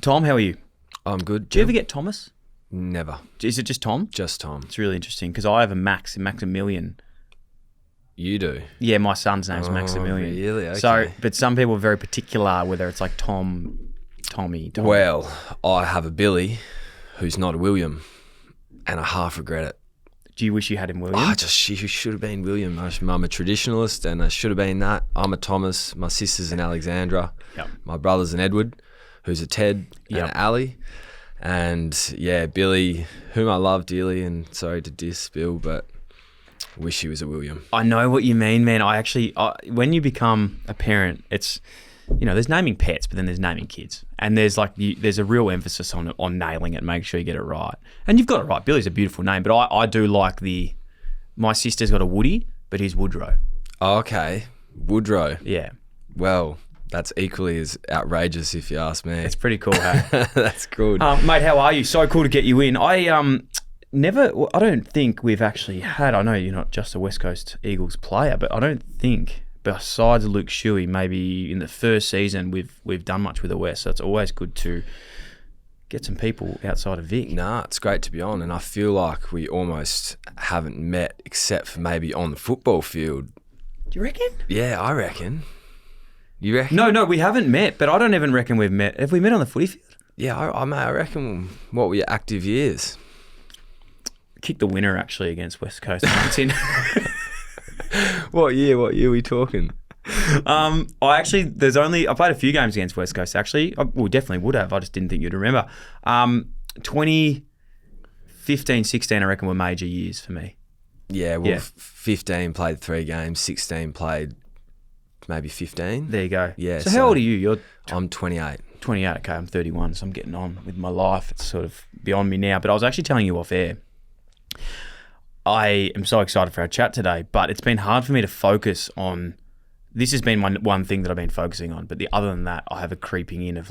Tom, how are you? I'm good. Do you ever get Thomas? Never. Is it just Tom? Just Tom. It's really interesting because I have a Maximilian. You do? Yeah, my son's name's Maximilian. Really? Okay. So, but some people are very particular whether it's like Tom, Tommy. Tom. Well, I have a Billy who's not a William, and I half regret it. Do you wish you had him William? She should have been William. I'm a traditionalist, and I should have been that. I'm a Thomas. My sister's an Alexandra. Yep. My brother's an Edward, who's a Ted and an Ali. And yeah, Billy, whom I love dearly, and sorry to diss Bill, but wish he was a William. I know what you mean, man. When you become a parent, it's, there's naming pets, but then there's naming kids. And there's there's a real emphasis on nailing it, make sure you get it right. And you've got it right. Billy's a beautiful name, but I do like my sister's got a Woody, but he's Woodrow. Oh, okay. Woodrow. Yeah. Well, that's equally as outrageous if you ask me. It's pretty cool, hey? That's good. Mate, how are you? So cool to get you in. I don't think we've actually had, I know you're not just a West Coast Eagles player, but I don't think, besides Luke Shuey, maybe in the first season we've done much with the West, so it's always good to get some people outside of Vic. Nah, it's great to be on, and I feel like we almost haven't met except for maybe on the football field. Do you reckon? Yeah, I reckon. You reckon? No, we haven't met, but I don't even reckon we've met. Have we met on the footy field? Yeah, I reckon, what were your active years? Kicked the winner, actually, against West Coast Martin. What year are we talking? I played a few games against West Coast, actually. We definitely would have. I just didn't think you'd remember. 2015, 16, I reckon, were major years for me. Yeah, 15 played 3 games, 16 played maybe 15. There you go. Yeah. So how old are you? I'm 28. 28, okay, I'm 31, so I'm getting on with my life. It's sort of beyond me now. But I was actually telling you off air, I am so excited for our chat today, but it's been hard for me to focus on, this has been one thing that I've been focusing on, but other than that, I have a creeping in of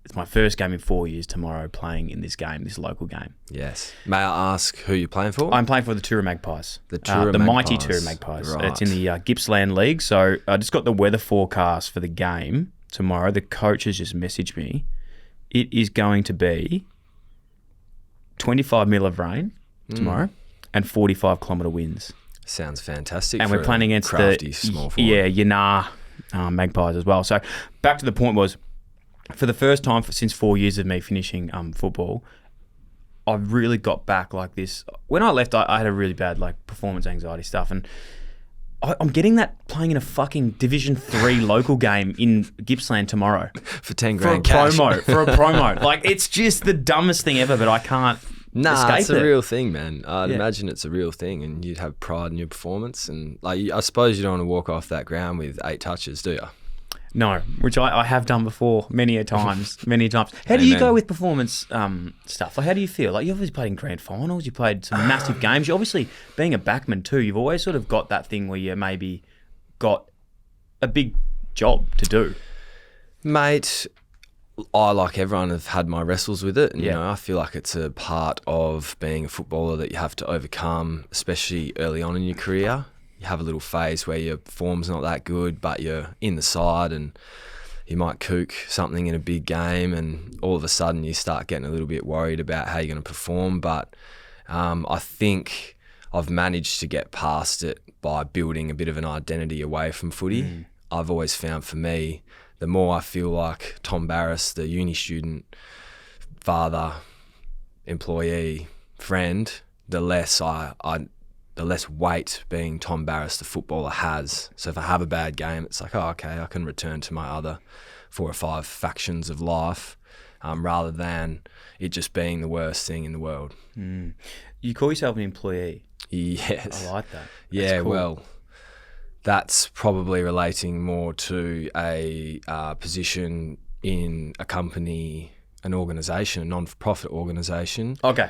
it's my first game in 4 years tomorrow playing in this local game. Yes. May I ask who you're playing for? I'm playing for the Tura Magpies. The mighty Tura Magpies. Right. It's in the Gippsland League. So I just got the weather forecast for the game tomorrow. The coach has just messaged me. It is going to be 25 mil of rain tomorrow and 45-kilometre winds. Sounds fantastic. And we're playing against crafty small forward. Yanar Magpies as well. So back to the point was, for the first time since 4 years of me finishing football, I've really got back like this. When I left, I had a really bad performance anxiety stuff, and I'm getting that playing in a fucking Division 3 local game in Gippsland tomorrow for 10 grand cash. For a promo. It's just the dumbest thing ever, but I can't escape it's a real thing, man. I'd imagine it's a real thing, and you'd have pride in your performance. And I suppose you don't want to walk off that ground with 8 touches, do you? No, which I have done before many times. How do you go with performance stuff? How do you feel? You obviously played in grand finals, you played some massive games. You obviously, being a backman too, you've always sort of got that thing where you maybe got a big job to do. Mate, I, like everyone, have had my wrestles with it. And, I feel like it's a part of being a footballer that you have to overcome, especially early on in your career. You have a little phase where your form's not that good, but you're in the side and you might kook something in a big game, and all of a sudden you start getting a little bit worried about how you're going to perform. But I think I've managed to get past it by building a bit of an identity away from footy. I've always found, for me, the more I feel like Tom Barrass, the uni student, father, employee, friend, the less the less weight being Tom Barrass, the footballer, has. So if I have a bad game, it's like, oh, okay, I can return to my other 4 or 5 factions of life, rather than it just being the worst thing in the world. You call yourself an employee? Yes. I like that. That's cool. Well, that's probably relating more to a position in a company, an organisation, a non-profit organisation. Okay.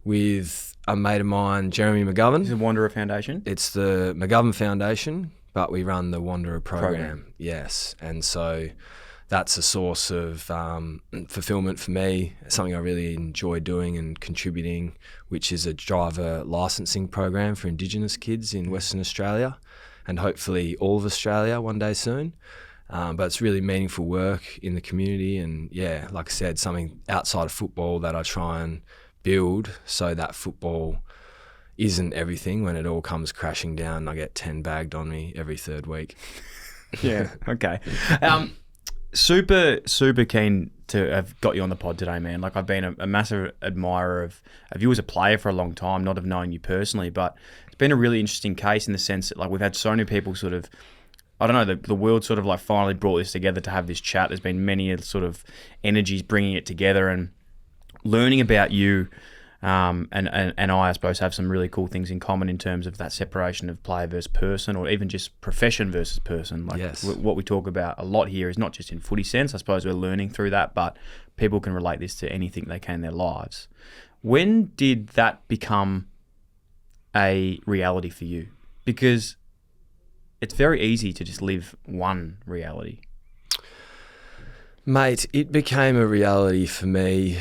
With a mate of mine, Jeremy McGovern. It's the Wanderer Foundation? It's the McGovern Foundation, but we run the Wanderer program. Yes. And so that's a source of fulfillment for me, something I really enjoy doing and contributing, which is a driver licensing program for Indigenous kids in Western Australia, and hopefully all of Australia one day soon. But it's really meaningful work in the community, and yeah, like I said, something outside of football that I try and build so that football isn't everything when it all comes crashing down. I get 10 bagged on me every third week. Yeah, okay. Super keen to have got you on the pod today, man. Like, I've been a massive admirer of you as a player for a long time, not of knowing you personally, but it's been a really interesting case in the sense that, like, we've had so many people sort of, I don't know, the world sort of like finally brought this together to have this chat. There's been many sort of energies bringing it together, and learning about you and I suppose, have some really cool things in common in terms of that separation of player versus person, or even just profession versus person. Like, yes. What we talk about a lot here is not just in footy sense. I suppose we're learning through that, but people can relate this to anything they can in their lives. When did that become a reality for you? Because it's very easy to just live one reality. Mate, it became a reality for me.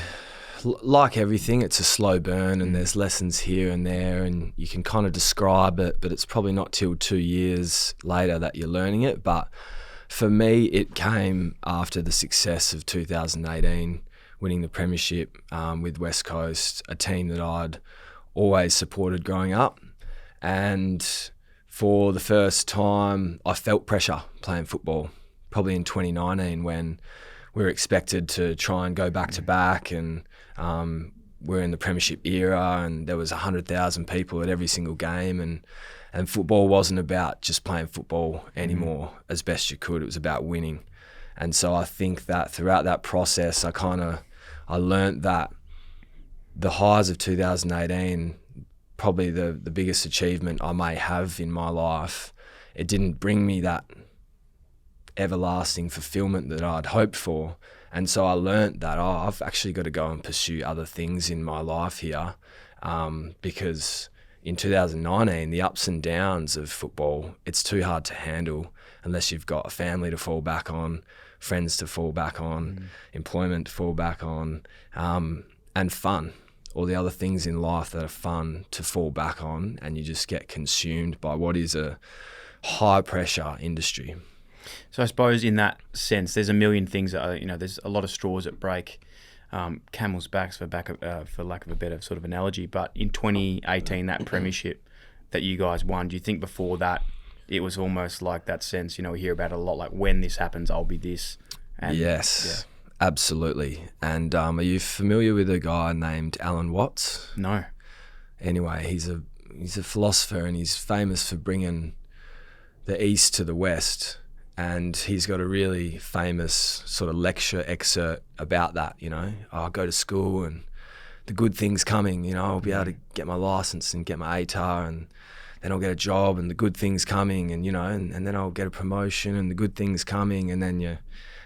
Like everything, it's a slow burn, and there's lessons here and there, and you can kind of describe it, but it's probably not till 2 years later that you're learning it. But for me, it came after the success of 2018, winning the premiership with West Coast, a team that I'd always supported growing up. And for the first time, I felt pressure playing football, probably in 2019, when we were expected to try and go back to back, and we're in the premiership era, and there was 100,000 people at every single game, and football wasn't about just playing football anymore as best you could. It was about winning. And so I think that throughout that process, I learnt that the highs of 2018, probably the biggest achievement I may have in my life, it didn't bring me that everlasting fulfillment that I'd hoped for. And so I learnt that, I've actually got to go and pursue other things in my life here, because in 2019, the ups and downs of football, it's too hard to handle unless you've got a family to fall back on, friends to fall back on, employment to fall back on, and fun. All the other things in life that are fun to fall back on, and you just get consumed by what is a high pressure industry. So I suppose in that sense, there's a million things that are, there's a lot of straws that break camel's backs, for lack of a better sort of analogy. But in 2018, that premiership that you guys won, do you think before that it was almost like that sense, we hear about it a lot, like, when this happens, I'll be this? And, yes, absolutely. And are you familiar with a guy named Alan Watts? No. Anyway, he's a philosopher, and he's famous for bringing the East to the West. And he's got a really famous sort of lecture excerpt about that, I'll go to school and the good things coming, I'll be able to get my license and get my ATAR, and then I'll get a job, and the good things coming, and, and then I'll get a promotion, and the good things coming, and then you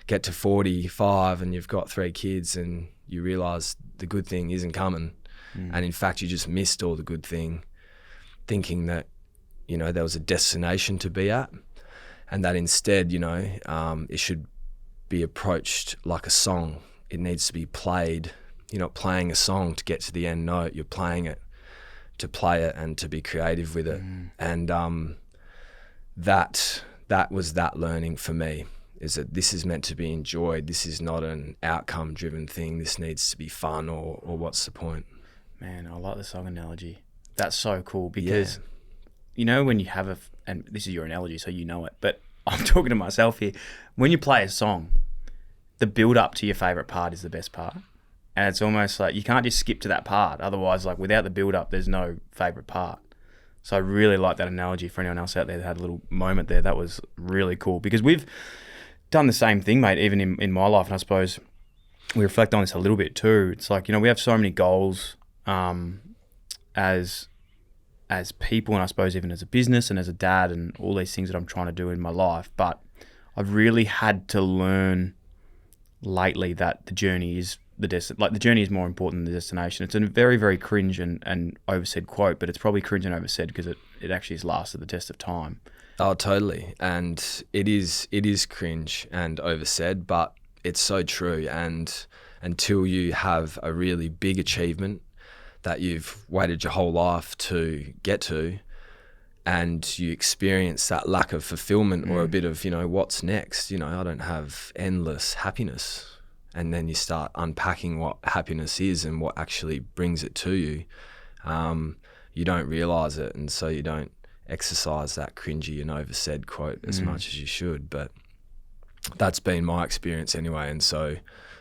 get to 45 and you've got 3 kids, and you realise the good thing isn't coming. And in fact, you just missed all the good thing, thinking that, there was a destination to be at. And that instead, it should be approached like a song. It needs to be played. You're not playing a song to get to the end note. You're playing it to play it and to be creative with it. And that was that learning for me, is that this is meant to be enjoyed. This is not an outcome-driven thing. This needs to be fun, or what's the point? Man, I like the song analogy. That's so cool, because when you have and this is your analogy, so you know it, but I'm talking to myself here. When you play a song, the build up to your favourite part is the best part. And it's almost like you can't just skip to that part. Otherwise, like, without the build up, there's no favourite part. So I really like that analogy for anyone else out there that had a little moment there. That was really cool, because we've done the same thing, mate, even in my life. And I suppose we reflect on this a little bit too. It's like, we have so many goals as people, and I suppose even as a business and as a dad, and all these things that I'm trying to do in my life. But I've really had to learn lately that the journey is the journey is more important than the destination. It's a very, very cringe and oversaid quote, but it's probably cringe and oversaid because it actually has lasted the test of time. Oh, totally. And it is cringe and oversaid, but it's so true. And until you have a really big achievement that you've waited your whole life to get to, and you experience that lack of fulfillment or a bit of, what's next? I don't have endless happiness. And then you start unpacking what happiness is and what actually brings it to you. You don't realise it, and so you don't exercise that cringy and oversaid quote as much as you should. But that's been my experience anyway. And so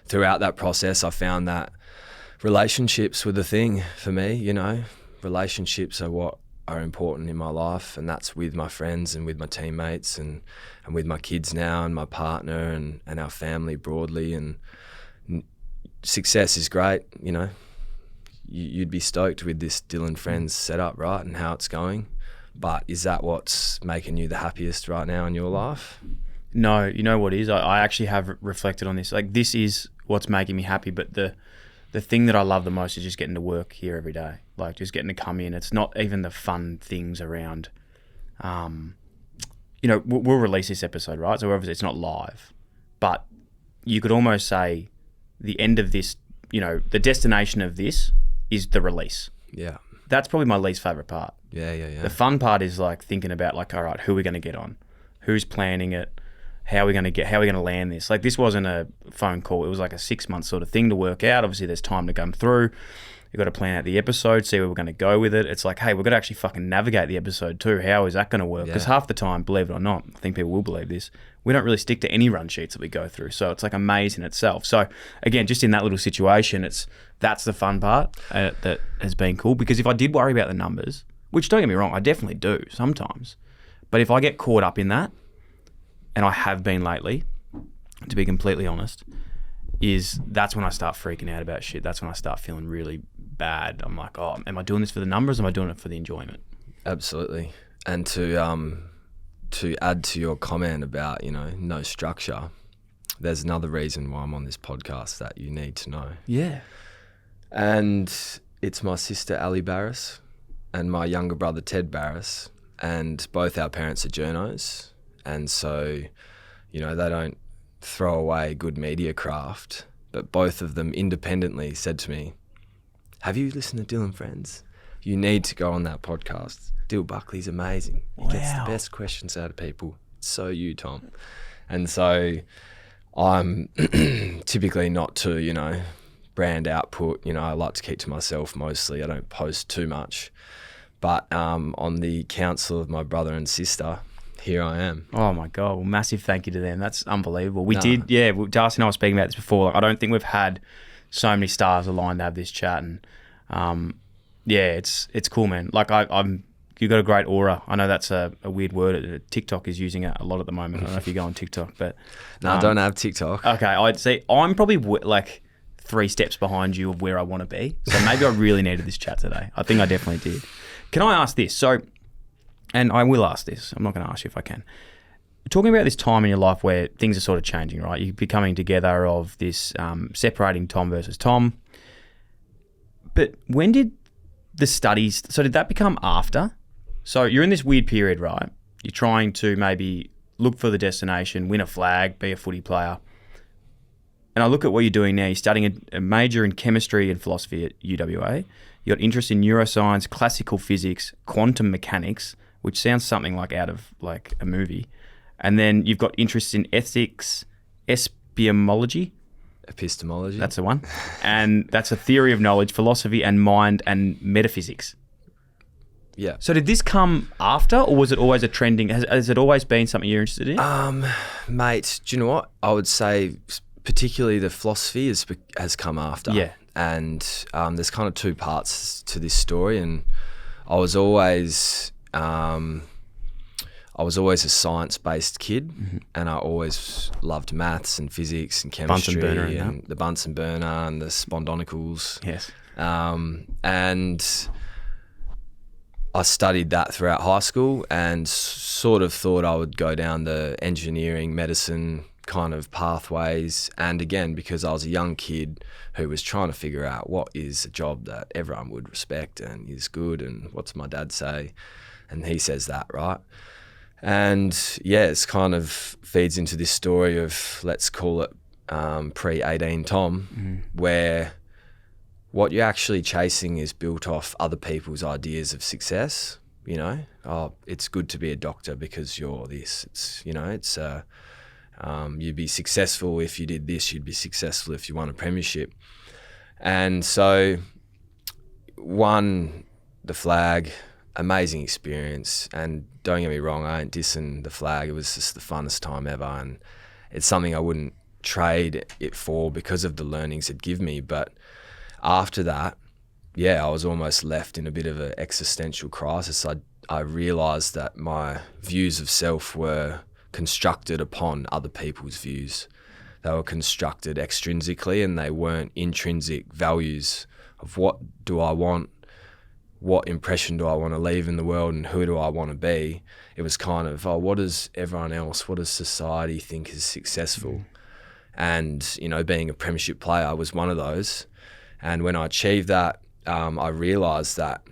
throughout that process, I found that relationships were the thing for me. Relationships are what are important in my life, and that's with my friends and with my teammates and with my kids now and my partner and our family broadly. And success is great. You'd be stoked with this Dyl Friends setup, right, and how it's going. But is that what's making you the happiest right now in your life? No, you know what is? I actually have reflected on this. Like, this is what's making me happy, but the thing that I love the most is just getting to work here every day. Like, just getting to come in. It's not even the fun things around, we'll release this episode, right? So obviously it's not live, but you could almost say the end of this, the destination of this is the release. Yeah. That's probably my least favourite part. Yeah. The fun part is like thinking about like, all right, who are we going to get on? Who's planning it? How are we going to land this? Like, this wasn't a phone call. It was like a 6-month sort of thing to work out. Obviously there's time to come through. You've got to plan out the episode, see where we're going to go with it. It's like, hey, we've got to actually fucking navigate the episode too. How is that going to work? Because half the time, believe it or not, I think people will believe this, we don't really stick to any run sheets that we go through. So it's like a maze in itself. So again, just in that little situation, that's the fun part that has been cool. Because if I did worry about the numbers, which don't get me wrong, I definitely do sometimes. But if I get caught up in that, and I have been lately, to be completely honest, that's when I start freaking out about shit. That's when I start feeling really bad. I'm like, oh, am I doing this for the numbers or am I doing it for the enjoyment? Absolutely. And to add to your comment about, no structure, there's another reason why I'm on this podcast that you need to know. Yeah. And it's my sister, Ali Barrass, and my younger brother, Ted Barrass, and both our parents are journos. And so, they don't throw away good media craft, but both of them independently said to me, have you listened to Dyl Friends? You need to go on that podcast. Dyl Buckley's amazing. He gets the best questions out of people. It's so you, Tom. And so I'm typically not to, brand output. I like to keep to myself mostly. I don't post too much. But on the counsel of my brother and sister, here I am. Oh my God. Well, massive thank you to them. That's unbelievable. Darcy and I were speaking about this before. Like, I don't think we've had so many stars aligned to have this chat. And it's cool, man. Like, you've got a great aura. I know that's a weird word. TikTok is using it a lot at the moment. I don't know if you go on TikTok, but... No, I don't have TikTok. Okay, I'd say I'm probably like 3 steps behind you of where I want to be. So maybe I really needed this chat today. I think I definitely did. Can I ask this? So... And I will ask this. I'm not going to ask you if I can. Talking about this time in your life where things are sort of changing, right? You're becoming together of this separating Tom versus Tom. But when did the studies... So did that become after? So you're in this weird period, right? You're trying to maybe look for the destination, win a flag, be a footy player. And I look at what you're doing now. You're studying a major in chemistry and philosophy at UWA. You got interest in neuroscience, classical physics, quantum mechanics, which sounds something like out of like a movie. And then you've got interest in ethics, epistemology. That's the one. And that's a theory of knowledge, philosophy and mind and metaphysics. Yeah. So did this come after, or was it always a trending? Has it always been something you're interested in? Mate, do you know what? I would say particularly the philosophy has come after. Yeah. And there's kind of 2 parts to this story. And I was always a science-based kid, and I always loved maths and physics and chemistry and the Bunsen burner and the Spondonicles. Yes. And I studied that throughout high school and sort of thought I would go down the engineering, medicine kind of pathways. And again, because I was a young kid who was trying to figure out what is a job that everyone would respect and is good, and what's my dad say? And he says that, right? And yeah, it's kind of feeds into this story of, let's call it pre-18 Tom, where what you're actually chasing is built off other people's ideas of success. it's good to be a doctor because you're this. It's, you'd be successful if you did this, you'd be successful if you won a premiership. And so won the flag, amazing experience. And don't get me wrong, I ain't dissing the flag. It was just the funnest time ever. And it's something I wouldn't trade it for because of the learnings it give me. But after that, I was almost left in a bit of an existential crisis. I realised that my views of self were constructed upon other people's views. They were constructed extrinsically, and they weren't intrinsic values of what do I want, what impression do I want to leave in the world, and who do I want to be. It was kind of, what does everyone else, what does society think is successful? And, being a premiership player was one of those. And when I achieved that, I realised that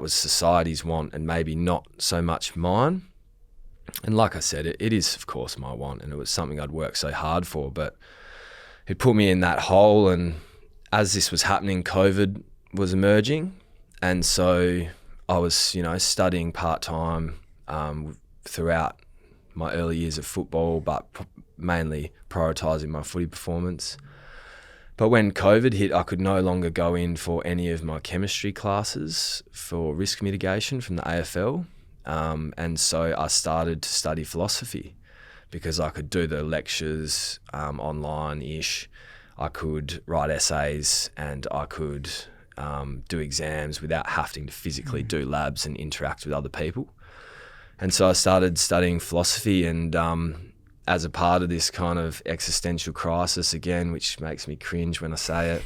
was society's want and maybe not so much mine. And like I said, it is, of course, my want, and it was something I'd worked so hard for, but it put me in that hole. And as this was happening, COVID was emerging. And so I was, studying part-time throughout my early years of football, but mainly prioritising my footy performance. But when COVID hit, I could no longer go in for any of my chemistry classes for risk mitigation from the AFL. And so I started to study philosophy because I could do the lectures online-ish. I could write essays, and I could do exams without having to physically do labs and interact with other people. And so I started studying philosophy, and as a part of this kind of existential crisis, again, which makes me cringe when I say it,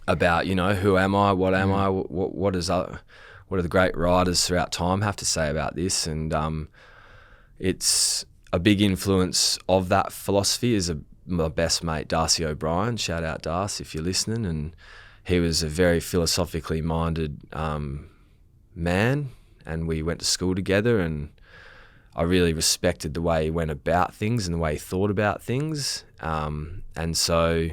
about, who am I, what am I, what do the great writers throughout time have to say about this? And it's a big influence of that philosophy is my best mate, Darcy O'Brien. Shout out, Darcy, if you're listening. And he was a very philosophically minded man, and we went to school together, and I really respected the way he went about things and the way he thought about things. And so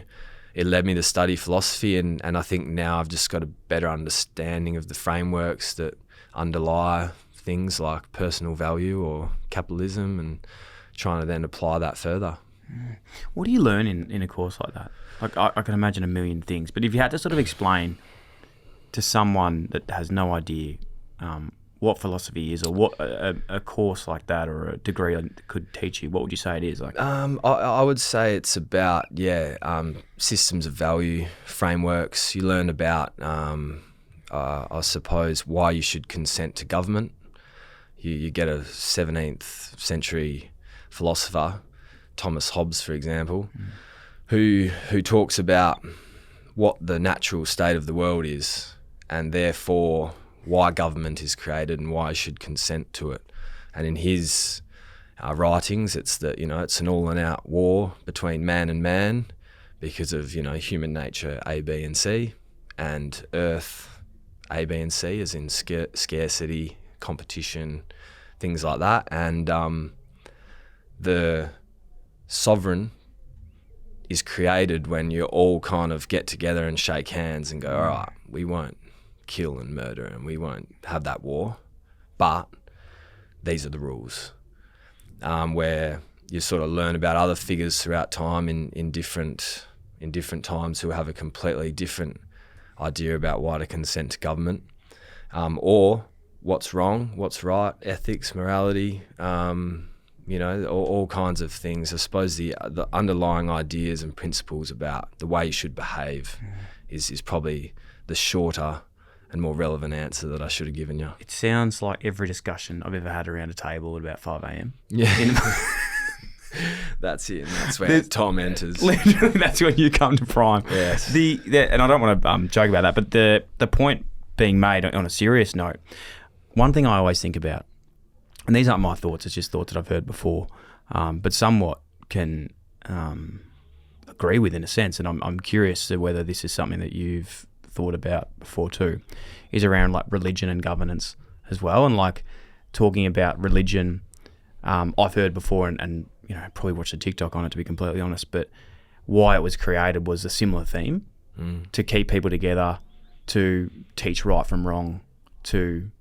it led me to study philosophy, and I think now I've just got a better understanding of the frameworks that underlie things like personal value or capitalism, and trying to then apply that further. What do you learn in a course like that? Like I can imagine a million things, but if you had to sort of explain to someone that has no idea what philosophy is, or what a course like that or a degree could teach you, what would you say it is? Like, I would say it's about systems of value, frameworks. You learn about, I suppose, why you should consent to government. You get a 17th century philosopher, Thomas Hobbes, for example, who talks about what the natural state of the world is, and therefore why government is created and why I should consent to it. And in his writings, it's that, it's an all and out war between man and man because of, human nature A, B and C, and earth A, B and C, as in scarcity, competition, things like that. And the sovereign is created when you all kind of get together and shake hands and go, all right, we won't kill and murder and we won't have that war, but these are the rules. Where you sort of learn about other figures throughout time in different times who have a completely different idea about why to consent to government, or what's wrong, what's right, ethics, morality, all kinds of things. I suppose the underlying ideas and principles about the way you should behave is probably the shorter and more relevant answer that I should have given you. It sounds like every discussion I've ever had around a table at about 5 a.m. Yeah. That's it. And that's where Tom enters. Literally, that's when you come to prime. Yes. And I don't want to joke about that, but the point being made on a serious note, one thing I always think about, and these aren't my thoughts, it's just thoughts that I've heard before, but somewhat can agree with in a sense, and I'm curious to whether this is something that you've thought about before too, is around like religion and governance as well. And like talking about religion, I've heard before and probably watched a TikTok on it, to be completely honest, but why it was created was a similar theme, to keep people together, to teach right from wrong, to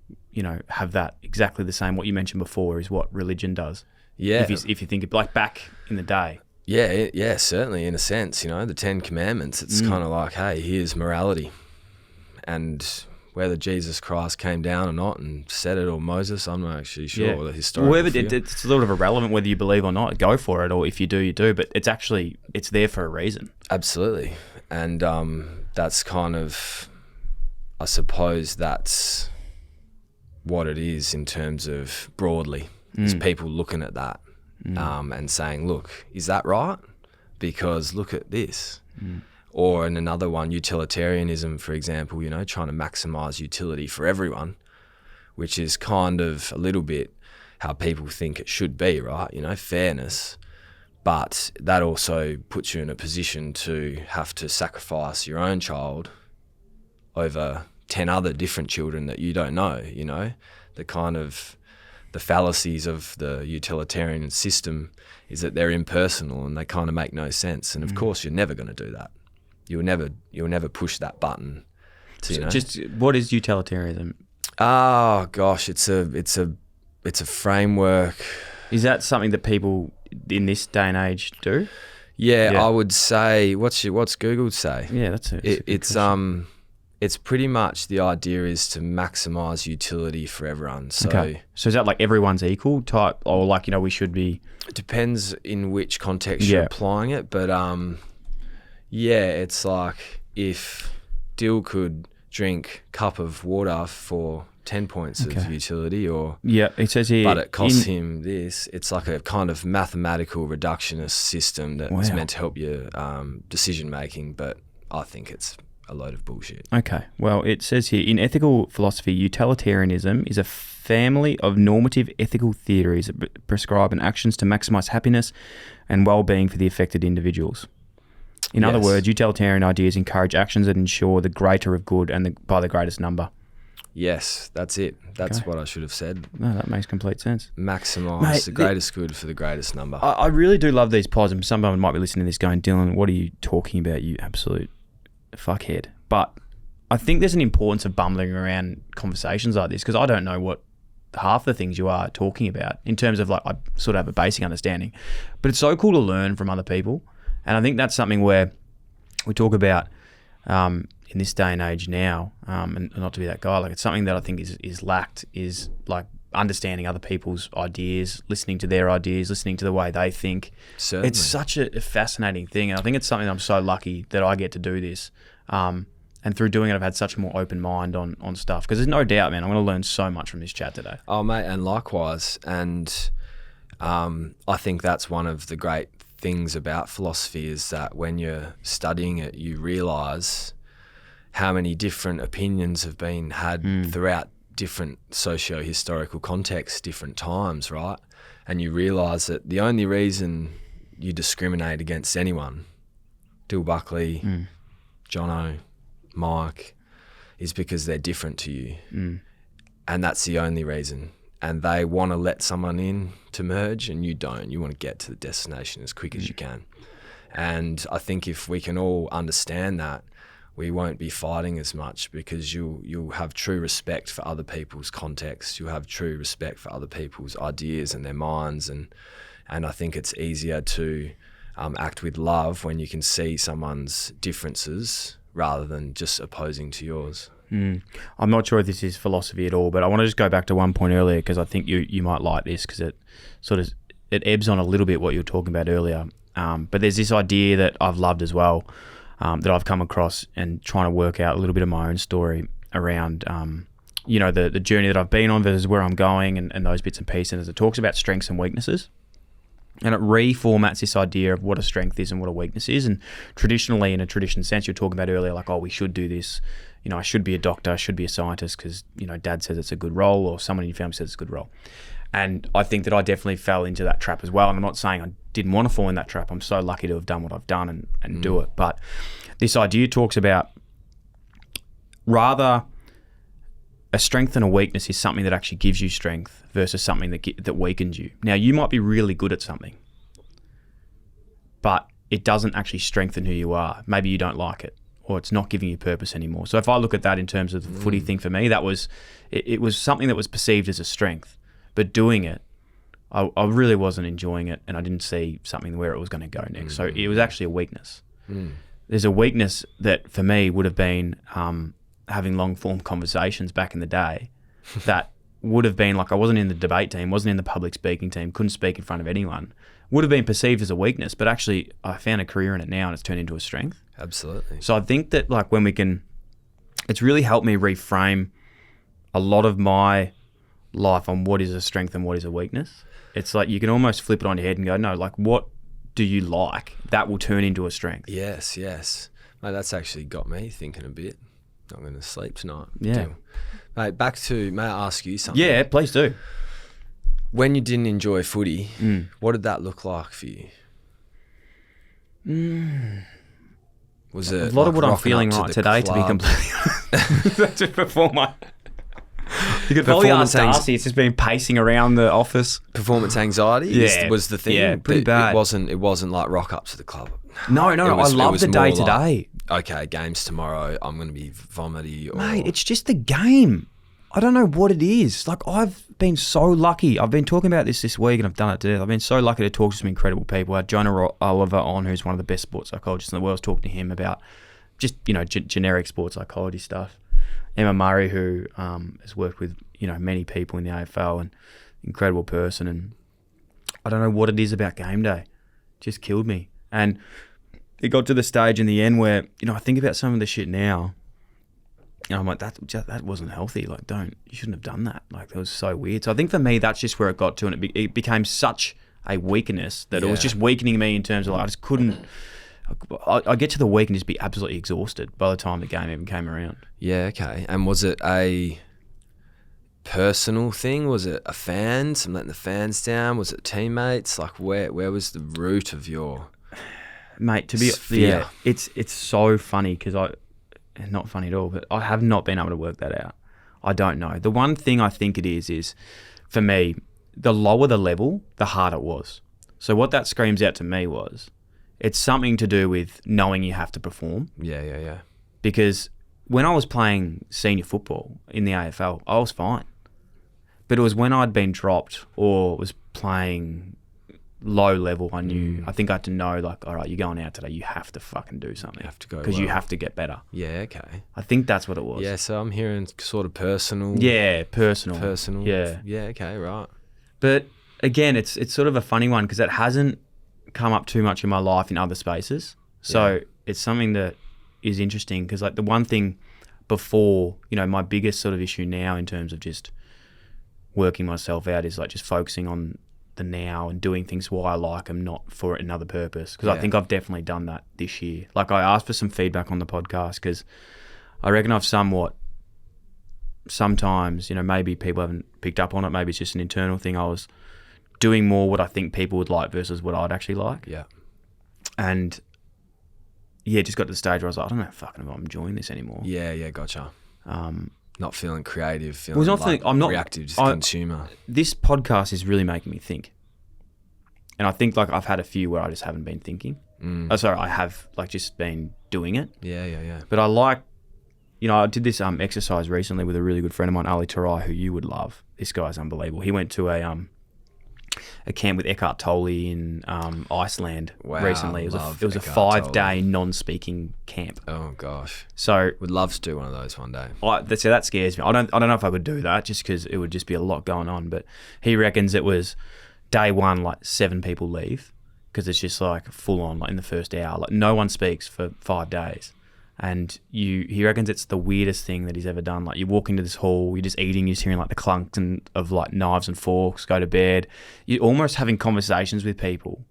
have that exactly the same. What you mentioned before is what religion does. Yeah. If you think of like back in the day. Yeah, certainly in a sense, the 10 Commandments, it's kind of like, hey, here's morality. And whether Jesus Christ came down or not and said it, or Moses, I'm not actually sure. The historical whoever did, it's sort of irrelevant whether you believe or not. Go for it, or if you do, you do. But it's there for a reason. Absolutely. And that's kind of, I suppose that's what it is in terms of broadly, is people looking at that and saying, look, is that right? Because look at this. Or in another one, utilitarianism, for example, trying to maximize utility for everyone, which is kind of a little bit how people think it should be, right? Fairness. But that also puts you in a position to have to sacrifice your own child over 10 other different children that you don't know, the kind of the fallacies of the utilitarian system is that they're impersonal and they kind of make no sense. And of course, you're never going to do that. You'll never push that button. Just what is utilitarianism? Oh gosh, it's a framework. Is that something that people in this day and age do? Yeah. I would say. What's Google say? Yeah, that's it. It's pretty much the idea is to maximize utility for everyone. So, okay. So is that like everyone's equal type, or like we should be? It depends in which context you're applying it, but it's like if Dyl could drink a cup of water for 10 points of utility, or it says here, but it costs him this. It's like a kind of mathematical reductionist system that is meant to help your decision making, but I think it's a load of bullshit. Okay. Well, it says here, in ethical philosophy, utilitarianism is a family of normative ethical theories that prescribe actions to maximize happiness and well-being for the affected individuals. In other words, utilitarian ideas encourage actions that ensure the greater of good and by the greatest number. Yes, that's it. That's what I should have said. No, that makes complete sense. Maximise the greatest good for the greatest number. I really do love these pods, and someone might be listening to this going, Dylan, what are you talking about, you absolute fuckhead? But I think there's an importance of bumbling around conversations like this, because I don't know what half the things you are talking about in terms of, like, I sort of have a basic understanding, but it's so cool to learn from other people. And I think that's something where we talk about in this day and age now, and not to be that guy, like, it's something that I think is lacked, is like understanding other people's ideas, listening to their ideas, listening to the way they think. Certainly. It's such a fascinating thing, and I think it's something I'm so lucky that I get to do this. And through doing it, I've had such a more open mind on stuff, because there's no doubt, man, I'm going to learn so much from this chat today. Oh, mate, and likewise. And I think that's one of the great things about philosophy, is that when you're studying it, you realise how many different opinions have been had throughout different socio-historical contexts, different times, right? And you realise that the only reason you discriminate against anyone, Dill Buckley, Jono, Mike, is because they're different to you. And that's the only reason. And they want to let someone in to merge, and you don't. You want to get to the destination as quick as you can. And I think if we can all understand that, we won't be fighting as much, because you'll have true respect for other people's context. You'll have true respect for other people's ideas and their minds. And I think it's easier to act with love when you can see someone's differences rather than just opposing to yours. I'm not sure if this is philosophy at all, but I want to just go back to one point earlier, because I think you might like this, because it ebbs on a little bit what you were talking about earlier. But there's this idea that I've loved as well, that I've come across, and trying to work out a little bit of my own story around, the journey that I've been on versus where I'm going, and those bits and pieces. It talks about strengths and weaknesses. And it reformats this idea of what a strength is and what a weakness is. And traditionally, in a tradition sense, you're talking about earlier, like, oh, we should do this. I should be a doctor, I should be a scientist because, dad says it's a good role, or someone in your family says it's a good role. And I think that I definitely fell into that trap as well. And I'm not saying I didn't want to fall in that trap. I'm so lucky to have done what I've done and do it. But this idea talks about rather a strength and a weakness is something that actually gives you strength versus something that weakens you. Now, you might be really good at something, but it doesn't actually strengthen who you are. Maybe you don't like it, or it's not giving you purpose anymore. So if I look at that in terms of the footy thing for me, that was it was something that was perceived as a strength, but doing it, I really wasn't enjoying it, and I didn't see something where it was going to go next. So it was actually a weakness. There's a weakness that for me would have been having long form conversations back in the day that would have been like, I wasn't in the debate team, wasn't in the public speaking team, couldn't speak in front of anyone, would have been perceived as a weakness, but actually I found a career in it now and it's turned into a strength. Absolutely. So I think that like when we can, it's really helped me reframe a lot of my life on what is a strength and what is a weakness. It's like you can almost flip it on your head and go, no, like what do you like? That will turn into a strength. Yes. Mate, that's actually got me thinking a bit. Not going to sleep tonight. Yeah. Mate, may I ask you something? Yeah, please do. When you didn't enjoy footy, what did that look like for you? Was it a lot of what I'm rocking feeling up to right the today, to be club? completely honest. Just before my... You could probably ask Darcy, it's just been pacing around the office. Performance anxiety was the thing. Yeah, pretty bad. It wasn't like rock up to the club. No, I love the day today. Like, okay, games tomorrow, I'm going to be vomity. Mate, it's just the game. I don't know what it is. Like, I've been so lucky. I've been talking about this week and I've done it today. I've been so lucky to talk to some incredible people. I had Jonah Oliver on, who's one of the best sports psychologists in the world. I was talking to him about just, generic sports psychology stuff. Emma Murray, who has worked with, many people in the AFL, and incredible person. And I don't know what it is about game day. It just killed me. And it got to the stage in the end where, I think about some of the shit now. And I'm like, that wasn't healthy. Like, you shouldn't have done that. Like, that was so weird. So I think for me, that's just where it got to. And it became such a weakness that it was just weakening me in terms of, like, I just couldn't. I get to the week and just be absolutely exhausted by the time the game even came around. Yeah, okay. And was it a personal thing? Was it a fans? I'm letting the fans down? Was it teammates? Like, where was the root of your... Mate, it's so funny because not funny at all, but I have not been able to work that out. I don't know. The one thing I think it is for me, the lower the level, the harder it was. So what that screams out to me was, it's something to do with knowing you have to perform. Yeah. Because when I was playing senior football in the AFL, I was fine. But it was when I'd been dropped or was playing low level, I knew, I think I had to know, like, all right, you're going out today, you have to fucking do something. You have to go. Because you have to get better. Yeah, okay. I think that's what it was. Yeah, so I'm hearing sort of personal. Yeah, personal. Yeah. Yeah, okay, right. But again, it's sort of a funny one because it hasn't come up too much in my life in other spaces. So it's something that is interesting because, like, the one thing before, my biggest sort of issue now in terms of just working myself out is like just focusing on the now and doing things why I like them, not for another purpose. Because I think I've definitely done that this year. Like, I asked for some feedback on the podcast because I reckon I've sometimes, maybe people haven't picked up on it. Maybe it's just an internal thing. I was doing more what I think people would like versus what I'd actually like. Yeah. And it just got to the stage where I was like, I don't know fucking if I'm enjoying this anymore. Yeah, gotcha. Not feeling creative, feeling reactive, just consumer. This podcast is really making me think. And I think, like, I've had a few where I just haven't been thinking. I have, like, just been doing it. Yeah. But I like, I did this exercise recently with a really good friend of mine, Ali Tarai, who you would love. This guy's unbelievable. He went to a camp with Eckhart Tolle in Iceland recently. It was a 5-day non-speaking camp. Oh gosh! So would love to do one of those one day. That scares me. I don't know if I could do that just because it would just be a lot going on. But he reckons it was day one, like 7 people leave because it's just like full on, like in the first hour, like no one speaks for 5 days. And he reckons it's the weirdest thing that he's ever done. Like, you walk into this hall, you're just eating, you're just hearing like the clunk of like knives and forks, go to bed. You're almost having conversations with people,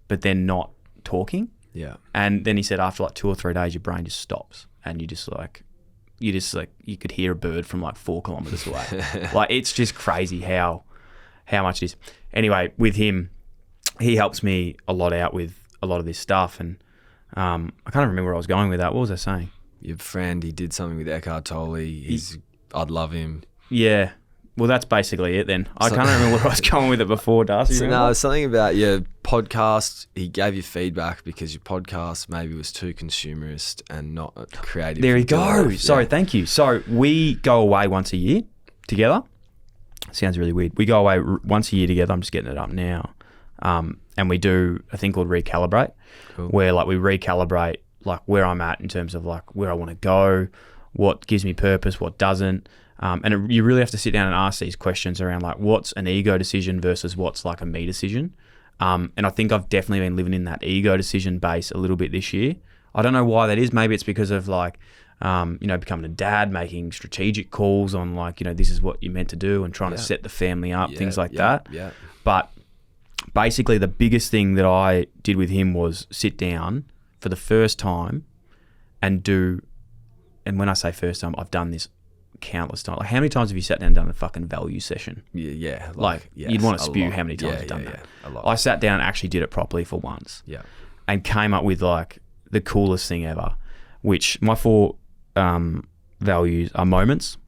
but they're not talking. Yeah. And then he said after like 2 or 3 days, your brain just stops and you could hear a bird from like 4 kilometers away. Like, it's just crazy how much it is. Anyway, with him, he helps me a lot out with a lot of this stuff. And I can't remember where I was going with that. What was I saying? Your friend, he did something with Eckhart Tolle. I'd love him. Yeah. Well, that's basically it then. I can't remember where I was going with it before, Darcy. So, something about your podcast. He gave you feedback because your podcast maybe was too consumerist and not creative. There you go. Sorry, thank you. So we go away once a year together. Sounds really weird. We go away once a year together. I'm just getting it up now. And we do a thing called Recalibrate, where like we recalibrate like where I'm at in terms of like where I want to go, what gives me purpose, what doesn't. You really have to sit down and ask these questions around like what's an ego decision versus what's like a me decision. And I think I've definitely been living in that ego decision base a little bit this year. I don't know why that is. Maybe it's because of like, becoming a dad, making strategic calls on like, this is what you're meant to do and trying to set the family up, things like that. Yeah. But basically the biggest thing that I did with him was sit down for the first time and when I say first time, I've done this countless times. Like, how many times have you sat down and done a fucking value session? Yeah. You'd want to spew how many times you've done that. A lot. I sat down and actually did it properly for once. Yeah. And came up with like the coolest thing ever, which my 4 values are moments.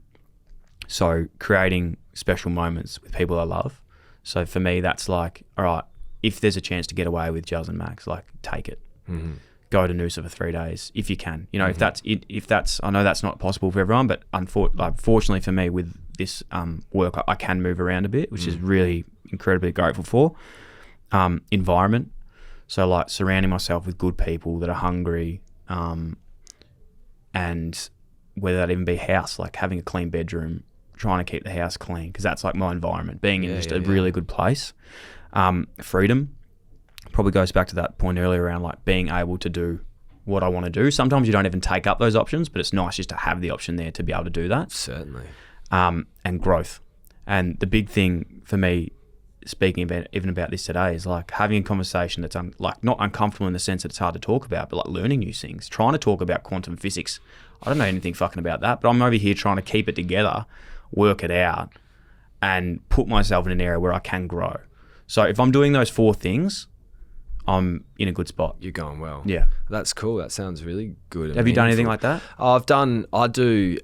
So creating special moments with people I love. So for me, that's like, all right, if there's a chance to get away with Juz and Max, like take it. Mm-hmm. Go to Noosa for 3 days if you can. If that's I know that's not possible for everyone, but fortunately for me with this work, I can move around a bit, which is really incredibly grateful for. Environment, so like surrounding myself with good people that are hungry, and whether that even be house, like having a clean bedroom, trying to keep the house clean because that's like my environment. Being in just a really good place. Freedom. Probably goes back to that point earlier around like being able to do what I want to do. Sometimes you don't even take up those options, but it's nice just to have the option there to be able to do that. Certainly. And growth. And the big thing for me, speaking about this today, is like having a conversation that's not uncomfortable in the sense that it's hard to talk about, but like learning new things, trying to talk about quantum physics. I don't know anything fucking about that, but I'm over here trying to keep it together, work it out, and put myself in an area where I can grow. So if I'm doing those 4 things, I'm in a good spot. You're going well. Yeah. That's cool. That sounds really good. Have you done anything like that? I do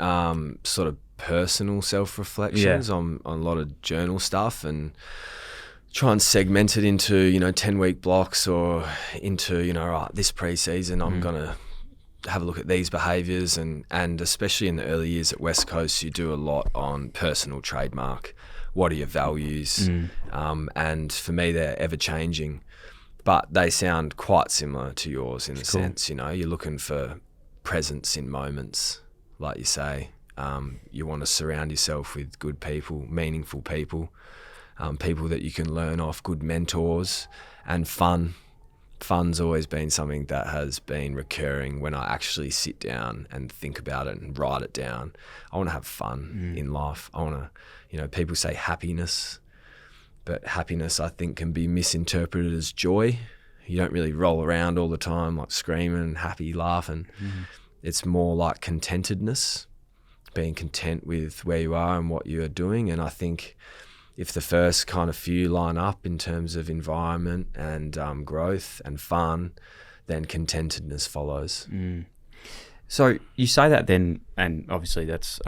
sort of personal self-reflections on a lot of journal stuff and try and segment it into, 10-week blocks or into, right, this pre-season I'm going to have a look at these behaviours and especially in the early years at West Coast, you do a lot on personal trademark. What are your values? And for me, they're ever-changing. But they sound quite similar to yours in the sense, you're looking for presence in moments, like you say. You want to surround yourself with good people, meaningful people, people that you can learn off, good mentors, and fun. Fun's always been something that has been recurring when I actually sit down and think about it and write it down. I want to have fun in life. I want to, people say happiness. But happiness, I think, can be misinterpreted as joy. You don't really roll around all the time like screaming, happy, laughing. It's more like contentedness, being content with where you are and what you are doing. And I think if the first kind of few line up in terms of environment and growth and fun, then contentedness follows. So you say that then, and obviously that's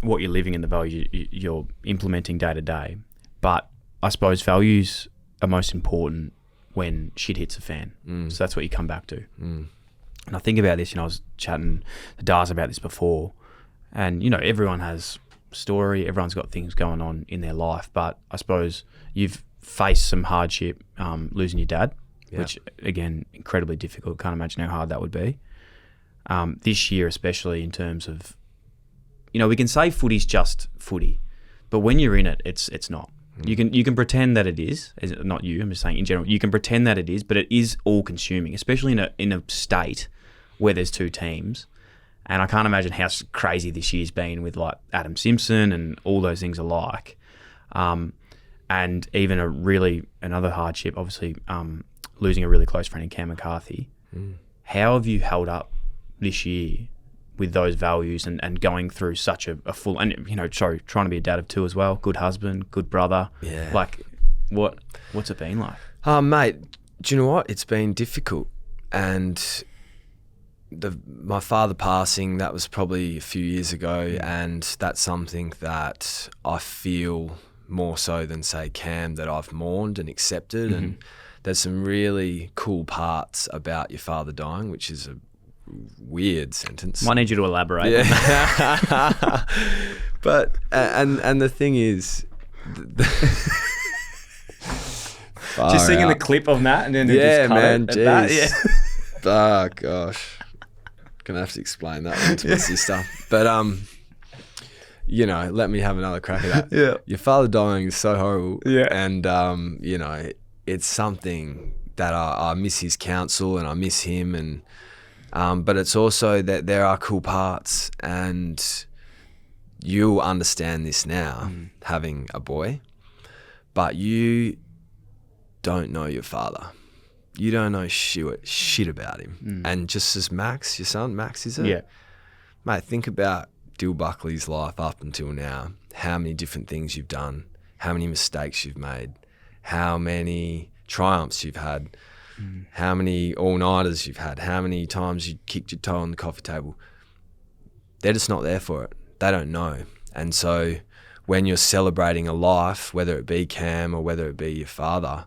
what you're living in, the value you're implementing day to day. But I suppose values are most important when shit hits a fan. So that's what you come back to. And I think about this, I was chatting to Darcy about this before, and, everyone has story, everyone's got things going on in their life, but I suppose you've faced some hardship, losing your dad, which, again, incredibly difficult. Can't imagine how hard that would be. This year, especially in terms of, we can say footy's just footy, but when you're in it, it's not. You can pretend that it is, not you, I'm just saying in general, you can pretend that it is, but it is all consuming, especially in a state where there's 2 teams. And I can't imagine how crazy this year's been with like Adam Simpson and all those things alike. And even another hardship, obviously, losing a really close friend in Cam McCarthy. How have you held up this year with those values and going through such a full, and trying to be a dad of 2 as well, good husband, good brother. Yeah. Like, what's it been like? Mate, do you know what? It's been difficult, and my father passing, that was probably a few years ago, and that's something that I feel more so than, say, Cam, that I've mourned and accepted. And there's some really cool parts about your father dying, which is a weird sentence. Might need you to elaborate. Yeah. But and the thing is, just singing the clip of that, and then just cut man, it at that. Yeah. Oh gosh, gonna have to explain that one to my sister. But you know, let me have another crack at that. Yeah. Your father dying is so horrible. Yeah. And you know, it's something that I miss his counsel and I miss him, and but it's also that there are cool parts, and you'll understand this now, having a boy, but you don't know your father. You don't know shit about him. And just as Max, your son, Max, is it? Yeah. Mate, think about Dyl Buckley's life up until now, how many different things you've done, how many mistakes you've made, how many triumphs you've had, how many all-nighters you've had, how many times you kicked your toe on the coffee table. They're just not there for it. They don't know. And so when you're celebrating a life, whether it be Cam or whether it be your father,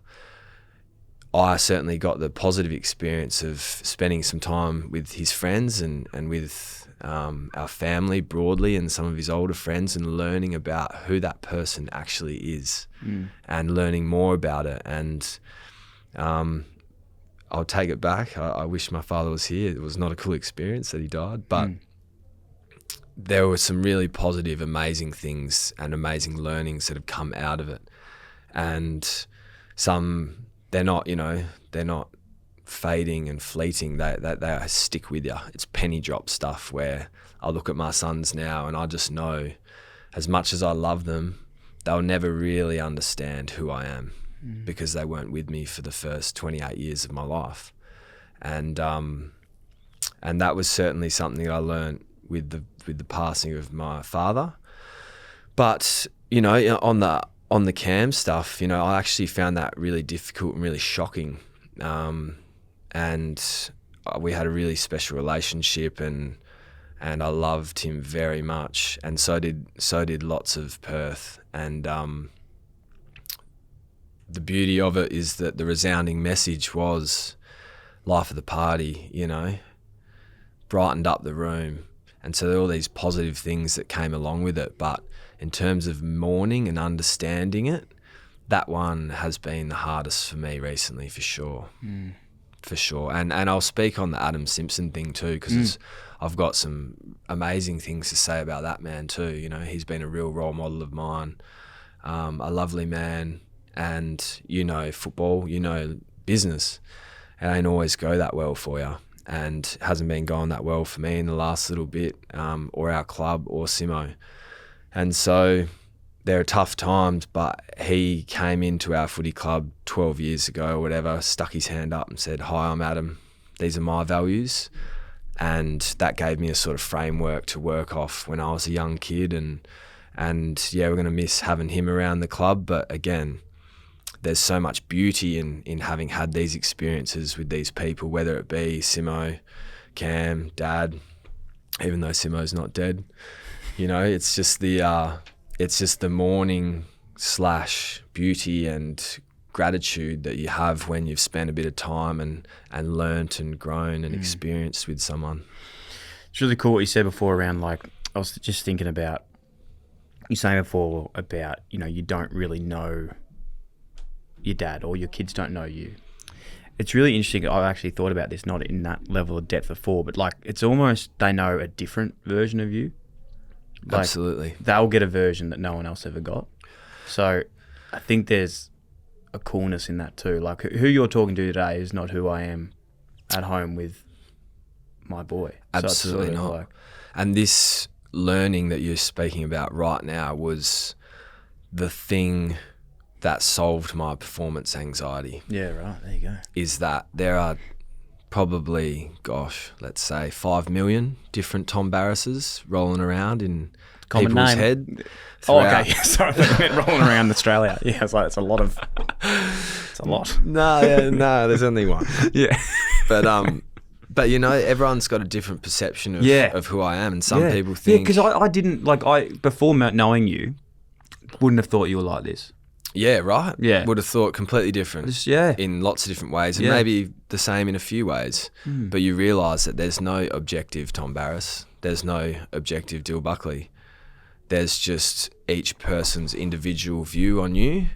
I certainly got the positive experience of spending some time with his friends and with our family broadly and some of his older friends, and learning about who that person actually is and learning more about it. And I'll take it back. I wish my father was here. It was not a cool experience that he died, but there were some really positive, amazing things and amazing learnings that have come out of it. And some, they're not, you know, they're not fading and fleeting. They stick with you. It's penny drop stuff where I look at my sons now and I just know, as much as I love them, they'll never really understand who I am because they weren't with me for the first 28 years of my life. And that was certainly something I learned with the passing of my father. But, you know, on the Cam stuff, you know, I actually found that really difficult and really shocking. And we had a really special relationship, and I loved him very much, and so did lots of Perth. And the beauty of it is that the resounding message was life of the party, you know, brightened up the room. And so there were all these positive things that came along with it. But in terms of mourning and understanding it, that one has been the hardest for me recently, for sure. For sure. And I'll speak on the Adam Simpson thing too, because I've got some amazing things to say about that man too. You know, he's been a real role model of mine, a lovely man. And, you know, football, you know, business, it ain't always go that well for you. And hasn't been going that well for me in the last little bit, or our club or Simo. And so there are tough times, but he came into our footy club 12 years ago or whatever, stuck his hand up and said, "Hi, I'm Adam. These are my values." And that gave me a sort of framework to work off when I was a young kid. And yeah, we're going to miss having him around the club. But again, there's so much beauty in having had these experiences with these people, whether it be Simo, Cam, Dad, even though Simo's not dead. You know, it's just the mourning / beauty and gratitude that you have when you've spent a bit of time and learnt and grown and experienced with someone. It's really cool what you said before around, like, I was just thinking about, you saying before about, you know, you don't really know your dad, or your kids don't know you. It's really interesting. I've actually thought about this, not in that level of depth before, but like, it's almost they know a different version of you. Like, absolutely. They'll get a version that no one else ever got. So I think there's a coolness in that too. Like, who you're talking to today is not who I am at home with my boy. Absolutely so not. like, and this learning that you're speaking about right now was the thing that solved my performance anxiety. Yeah, right. There you go. Is that there are probably, let's say 5 million different Tom Barrasses rolling around in Common people's name. head. Oh, okay. Sorry, I thought you meant rolling around Australia. Yeah, it's like, it's a lot. No, there's only one. Yeah. But But everyone's got a different perception of who I am, and some people think because I didn't before knowing you, wouldn't have thought you were like this. Yeah, right. Yeah, would have thought completely different. In lots of different ways, and maybe the same in a few ways. But you realise that there's no objective Tom Barrass. There's no objective Dyl Buckley. There's just each person's individual view on you,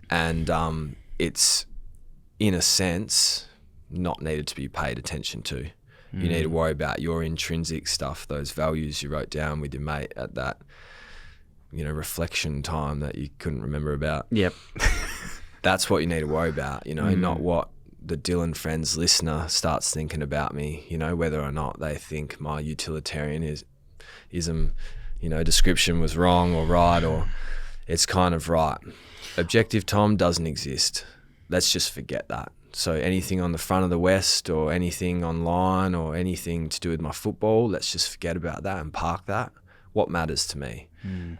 and it's in a sense not needed to be paid attention to. You need to worry about your intrinsic stuff, those values you wrote down with your mate at that, reflection time that you couldn't remember about. Yep. That's what you need to worry about, not what the Dyl Friends listener starts thinking about me, whether or not they think my utilitarianism, description was wrong or right, or it's kind of right. Objective Tom doesn't exist. Let's just forget that. So anything on the front of the West or anything online or anything to do with my football, let's just forget about that and park that. What matters to me?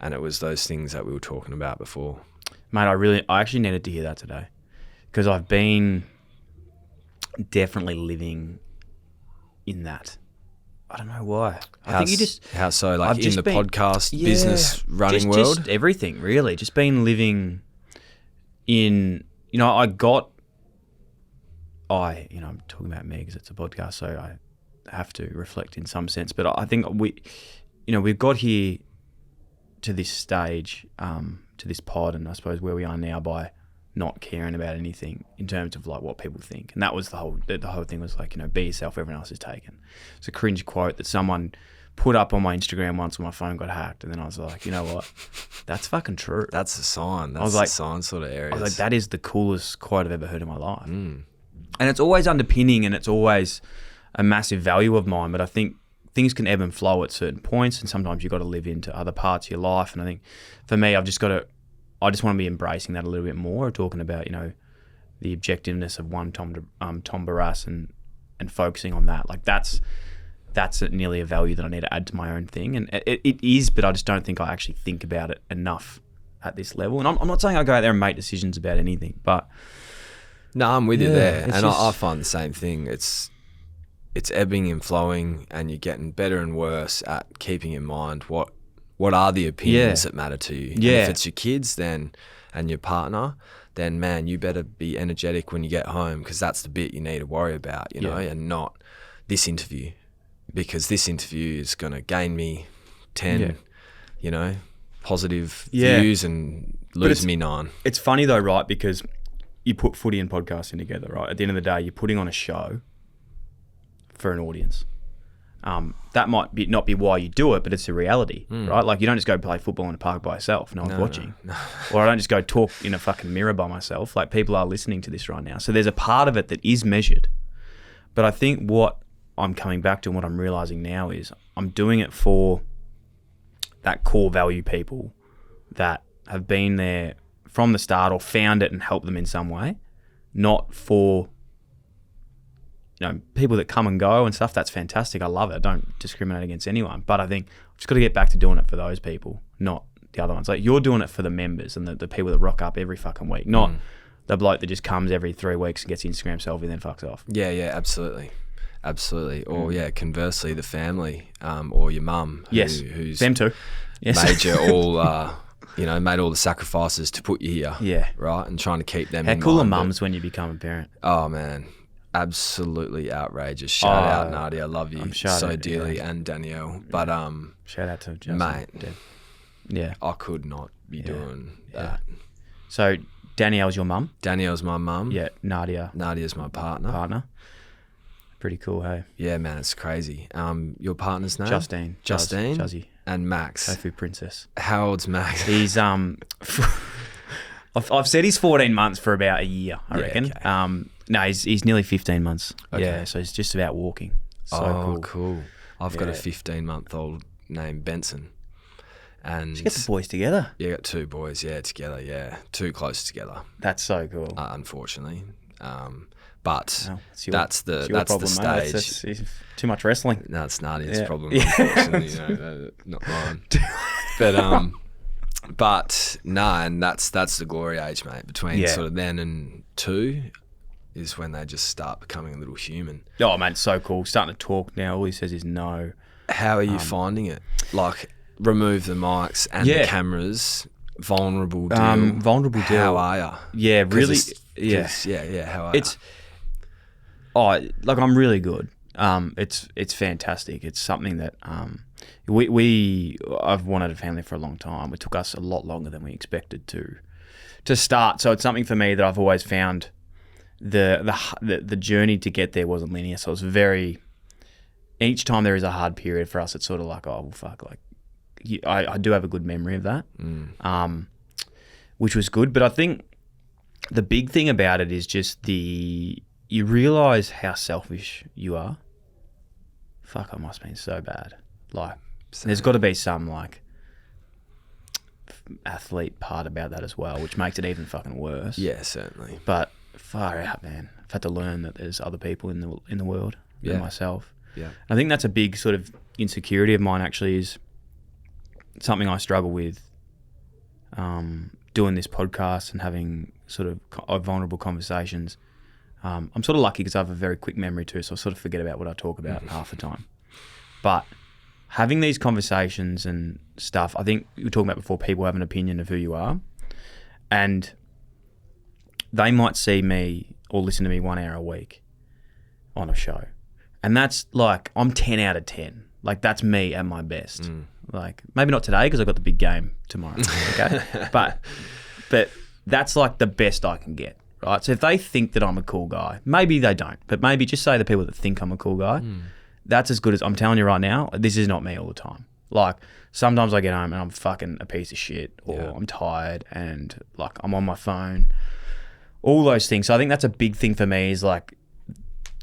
And it was those things that we were talking about before. Mate, I actually needed to hear that today, because I've been definitely living in that. I don't know why. I think you just... How so? Like in the podcast, business, running world? Just everything, really. Just been living in... I'm talking about me because it's a podcast, so I have to reflect in some sense. But I think we've got here to this stage, to this pod, and I suppose where we are now by not caring about anything in terms of like what people think. And that was the whole thing was like, be yourself, everyone else is taken. It's a cringe quote that someone put up on my Instagram once when my phone got hacked, and then I was like, you know what? That's fucking true. That's a sign. That's the sign sort of areas. I was like, that is the coolest quote I've ever heard in my life. And it's always underpinning, and it's always a massive value of mine, but I think things can ebb and flow at certain points, and sometimes you've got to live into other parts of your life. And I think for me, I just want to be embracing that a little bit more, talking about, the objectiveness of one Tom Barrass and focusing on that. Like that's nearly a value that I need to add to my own thing. And it is, but I just don't think I actually think about it enough at this level. And I'm not saying I go out there and make decisions about anything, but... No, I'm with you there. And I find the same thing. It's ebbing and flowing, and you're getting better and worse at keeping in mind what are the opinions that matter to you. Yeah. And if it's your kids and your partner, then man, you better be energetic when you get home, because that's the bit you need to worry about, and not this interview, because this interview is going to gain me 10, positive views and lose me 9. It's funny though, right? Because you put footy and podcasting together, right? At the end of the day, you're putting on a show for an audience. That might not be why you do it, but it's a reality, right? Like you don't just go play football in a park by yourself, no one's watching. No. Or I don't just go talk in a fucking mirror by myself. Like people are listening to this right now. So there's a part of it that is measured. But I think what I'm coming back to and what I'm realizing now is I'm doing it for that core value people that have been there from the start or found it and helped them in some way, not for people that come and go and stuff. That's fantastic. I love it. I don't discriminate against anyone. But I think I've just got to get back to doing it for those people, not the other ones. Like you're doing it for the members and the people that rock up every fucking week, not the bloke that just comes every 3 weeks and gets Instagram selfie and then fucks off. Yeah, absolutely. Absolutely. Or conversely, the family, or your mum. Who's them too. Yes. Made you all... made all the sacrifices to put you here. Yeah. Right? And trying to keep them in mind. How cool are mums when you become a parent? Oh, man. Absolutely outrageous. Shout out, Nadia. I love you so dearly. And Danielle. But, shout out to Justin. Mate. Yeah. I could not be doing that. So, Danielle's your mum? Danielle's my mum. Yeah. Nadia's my partner. Pretty cool, hey? Yeah, man. It's crazy. Your partner's name? Justine. Juzzy. And Max. Tofu Princess. How old's Max? He's I've said he's 14 months for about a year, I reckon. Okay. No, he's nearly 15 months. Okay. Yeah, so he's just about walking. So cool. I've got a 15-month-old named Benson. And did you get the boys together? Yeah, got 2 boys, together, too close together. That's so cool. Unfortunately. But that's the stage. It's too much wrestling. No, it's Nadia's problem, unfortunately. Not mine. But and that's the glory age, mate. Between sort of then and 2, is when they just start becoming a little human. Oh, man, it's so cool. Starting to talk now. All he says is no. How are you finding it? Like, remove the mics and the cameras. Vulnerable Dyl. Vulnerable Dyl. How are you? Yeah, really. How are you? Like, I'm really good. It's fantastic. It's something that I've wanted a family for a long time. It took us a lot longer than we expected to start. So it's something for me that I've always found the journey to get there wasn't linear. So it's each time there is a hard period for us, it's sort of like, oh, well, fuck, like I do have a good memory of that, which was good. But I think the big thing about it is just you realise how selfish you are. Fuck, I must have been so bad. Like, there's got to be some like athlete part about that as well, which makes it even fucking worse. Yeah, certainly. But far out, man. I've had to learn that there's other people in the world than myself. Yeah. I think that's a big sort of insecurity of mine. Actually, is something I struggle with. Doing this podcast and having sort of vulnerable conversations. I'm sort of lucky because I have a very quick memory too, so I sort of forget about what I talk about half the time. But having these conversations and stuff, I think you were talking about before, people have an opinion of who you are, and they might see me or listen to me 1 hour a week on a show, and that's like, I'm 10 out of 10. Like, that's me at my best. Like, maybe not today because I've got the big game tomorrow. Okay, but that's like the best I can get. Right, so if they think that I'm a cool guy, maybe they don't, but maybe just say the people that think I'm a cool guy, that's as good as, I'm telling you right now, this is not me all the time. Like, sometimes I get home and I'm fucking a piece of shit, or I'm tired and like I'm on my phone, all those things. So I think that's a big thing for me, is like,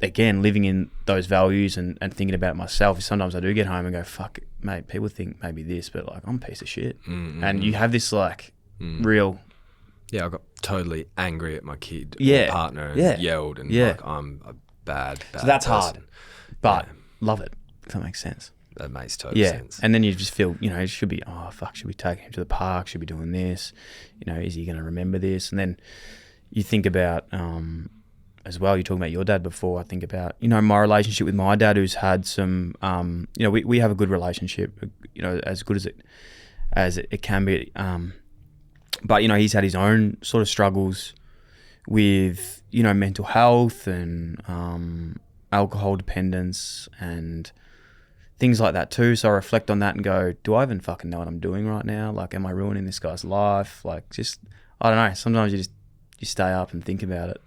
again, living in those values and thinking about it myself. Sometimes I do get home and go, fuck, mate, people think maybe this, but like, I'm a piece of shit. And you have this like real... Yeah, I got totally angry at my kid or partner and yelled and like, I'm a bad So that's person. hard, but love it, if that makes sense. That makes total sense. And then you just feel, it should be, oh, fuck, should we take him to the park? Should we be doing this? Is he going to remember this? And then you think about, as well, you're talking about your dad before, I think about, my relationship with my dad, who's had some, we have a good relationship, as good as it can be. But, he's had his own sort of struggles with, mental health and alcohol dependence and things like that too. So I reflect on that and go, do I even fucking know what I'm doing right now? Like, am I ruining this guy's life? Like, just, I don't know. Sometimes you stay up and think about it.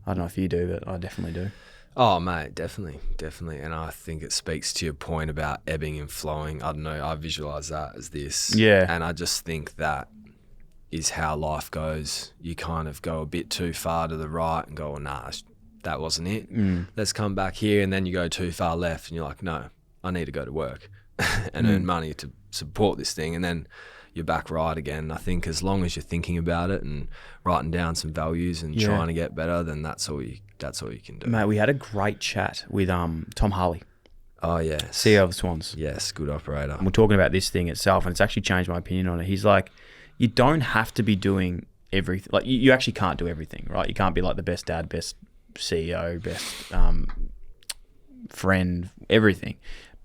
I don't know if you do, but I definitely do. Oh, mate, definitely. And I think it speaks to your point about ebbing and flowing. I don't know. I visualize that as this. Yeah. And I just think that is how life goes. You kind of go a bit too far to the right and go, well, nah, that wasn't it. Let's come back here. And then you go too far left and you're like, no, I need to go to work and earn money to support this thing. And then you're back right again. I think as long as you're thinking about it and writing down some values and trying to get better, then that's all you can do. Mate, we had a great chat with Tom Harley. Oh, yeah. CEO of the Swans. Yes, good operator. And we're talking about this thing itself, and it's actually changed my opinion on it. He's like, you don't have to be doing everything. Like, you actually can't do everything, right? You can't be like the best dad, best CEO, best friend, everything.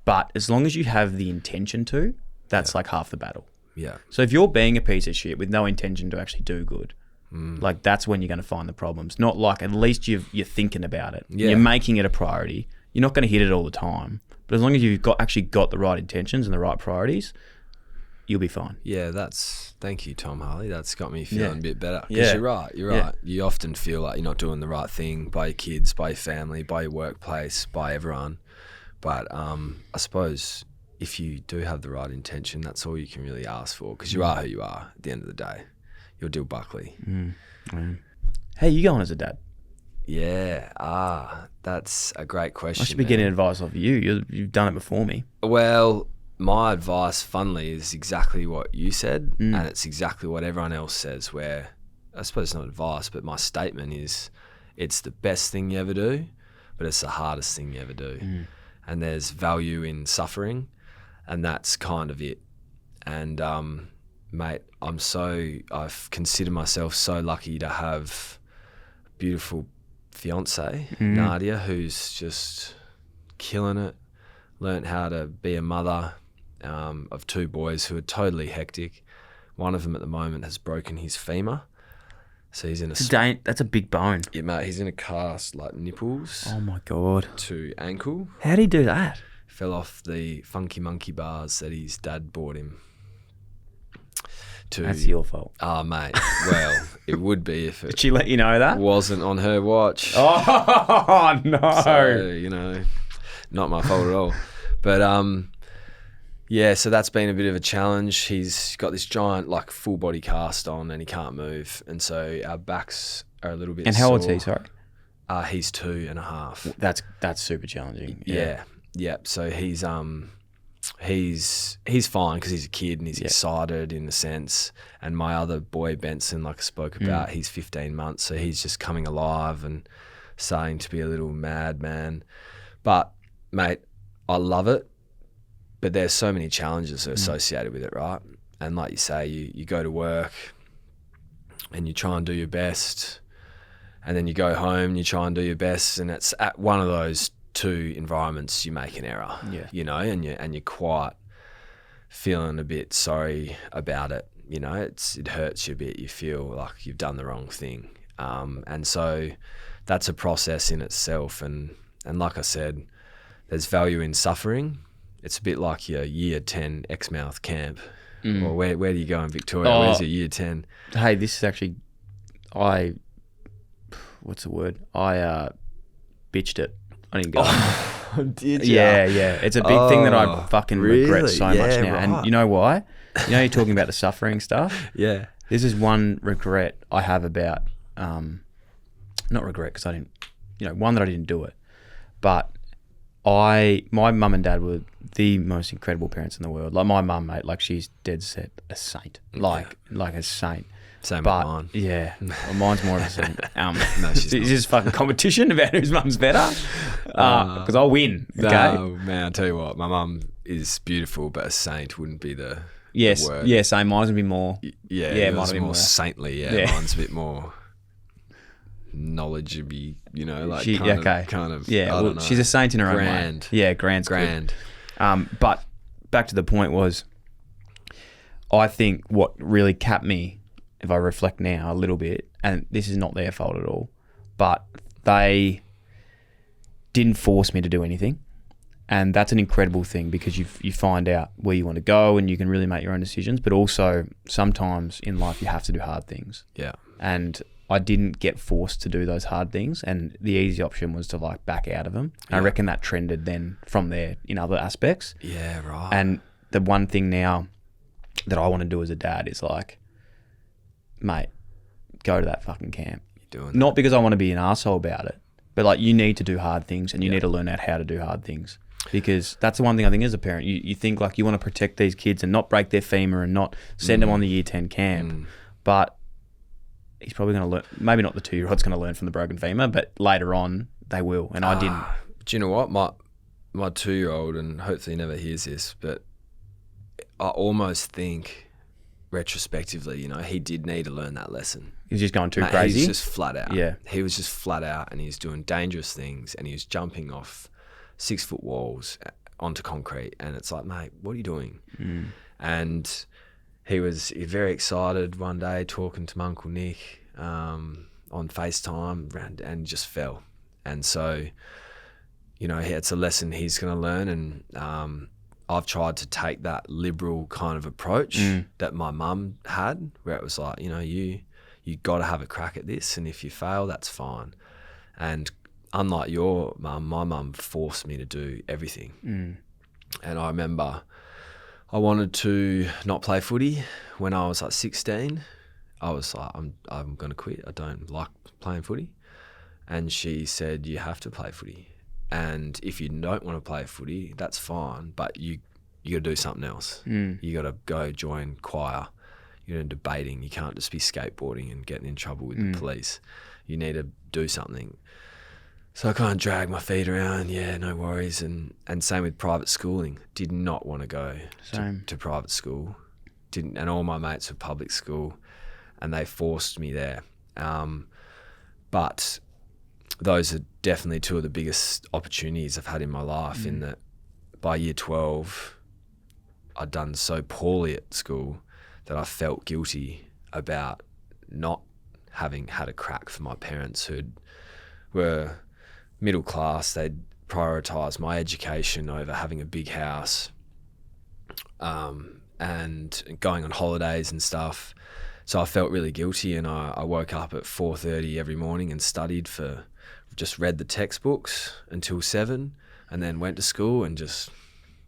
But as long as you have the intention to, that's like half the battle. Yeah. So if you're being a piece of shit with no intention to actually do good, like, that's when you're going to find the problems. Not like, at least you're thinking about it. Yeah. You're making it a priority. You're not going to hit it all the time. But as long as you've actually got the right intentions and the right priorities, you'll be fine. Yeah, thank you, Tom Harley. That's got me feeling a bit better. Because you're right. Yeah. You often feel like you're not doing the right thing by your kids, by your family, by your workplace, by everyone. But I suppose if you do have the right intention, that's all you can really ask for, because you are who you are at the end of the day. You're Dyl Buckley. How you going as a dad? Yeah, that's a great question. I should be getting advice off you. You've done it before me. Well, my advice, funnily, is exactly what you said, and it's exactly what everyone else says, where, I suppose it's not advice, but my statement is, it's the best thing you ever do, but it's the hardest thing you ever do. And there's value in suffering, and that's kind of it. And mate, I've considered myself so lucky to have a beautiful fiance, Nadia, who's just killing it. Learned how to be a mother of 2 boys who are totally hectic. One of them at the moment has broken his femur. So he's in That's a big bone. Yeah, mate, he's in a cast, like nipples Oh my God. to ankle. How do you do that? Fell off the funky monkey bars that his dad bought him. That's your fault. Oh, mate. Well, it would be if Did it she let you know that? wasn't on her watch. Oh, no. So, you know, not my fault at all. But, yeah, so that's been a bit of a challenge. He's got this giant, like, full body cast on and he can't move. And so our backs are a little bit And how old's sore. he, sorry? He's 2.5. That's super challenging. Yeah. So he's fine because he's a kid and he's excited in a sense. And my other boy, Benson, like I spoke about, he's 15 months. So he's just coming alive and starting to be a little madman. But, mate, I love it. But there's so many challenges associated with it, right? And like you say, you go to work and you try and do your best. And then you go home and you try and do your best. And it's at one of those 2 environments you make an error, you know, and you're quite feeling a bit sorry about it. You know, it hurts you a bit. You feel like you've done the wrong thing. And so that's a process in itself. And like I said, there's value in suffering. It's a bit like your year 10 Exmouth camp. Or where do you go in Victoria? Where's your year 10? Hey, this is actually, what's the word? I bitched it. I didn't go. Did you? Yeah. It's a big thing that I fucking regret so much now. Right. And you know why? You know, you're talking about the suffering stuff. Yeah. This is one regret I have about, not regret because I didn't, one that I didn't do it, but my mum and dad were the most incredible parents in the world. Like my mum, mate, like she's dead set a saint, like a saint. Same But with mine. yeah, well, mine's more of a saint. No, she's It's just fucking competition about whose mum's better. Because I'll win. Okay. No, man, I'll tell you what, my mum is beautiful, but a saint wouldn't be the word. Yeah, same. Mine's gonna be more. Yeah, mine's be more saintly. Yeah, mine's a bit more knowledgeable, like kind of. Yeah, I don't know. she's a saint in her own way. Grand. Yeah, grand. But back to the point was, I think what really capped me, if I reflect now a little bit, and this is not their fault at all, but they didn't force me to do anything. And that's an incredible thing because you find out where you want to go and you can really make your own decisions. But also sometimes in life you have to do hard things. Yeah. And I didn't get forced to do those hard things, and the easy option was to like back out of them. Yeah. I reckon that trended then from there in other aspects. Yeah, right. And the one thing now that I want to do as a dad is like, mate, go to that fucking camp. You're doing Not because I want to be an arsehole about it, but like you need to do hard things and you need to learn out how to do hard things. Because that's the one thing I think as a parent, you think like you want to protect these kids and not break their femur and not send them on the year 10 camp. But he's probably going to learn, maybe not the 2-year-old's going to learn from the broken femur, but later on they will. And I didn't. Do you know what? My 2-year-old, and hopefully he never hears this, but I almost think retrospectively, he did need to learn that lesson. He was just going too crazy. He was just flat out. Yeah. He was just flat out and he was doing dangerous things and he was jumping off 6-foot walls onto concrete, and it's like, mate, what are you doing? And he was very excited one day talking to my Uncle Nick on FaceTime and just fell. And so, it's a lesson he's going to learn, and I've tried to take that liberal kind of approach that my mum had, where it was like, you got to have a crack at this, and if you fail, that's fine. And unlike your mum, my mum forced me to do everything. And I remember I wanted to not play footy when I was like 16. I was like, I'm going to quit. I don't like playing footy. And she said, you have to play footy. And if you don't want to play footy, that's fine, but you got to do something else. You got to go join choir. You're debating. You can't just be skateboarding and getting in trouble with the police. You need to do something. So I kind of dragged my feet around, no worries. And same with private schooling. Did not want to go to private school. And all my mates were public school and they forced me there. But those are definitely two of the biggest opportunities I've had in my life, in that by year 12, I'd done so poorly at school that I felt guilty about not having had a crack for my parents, who were middle class. They'd prioritised my education over having a big house and going on holidays and stuff. So I felt really guilty, and I woke up at 4:30 every morning and just read the textbooks until 7, and then went to school and just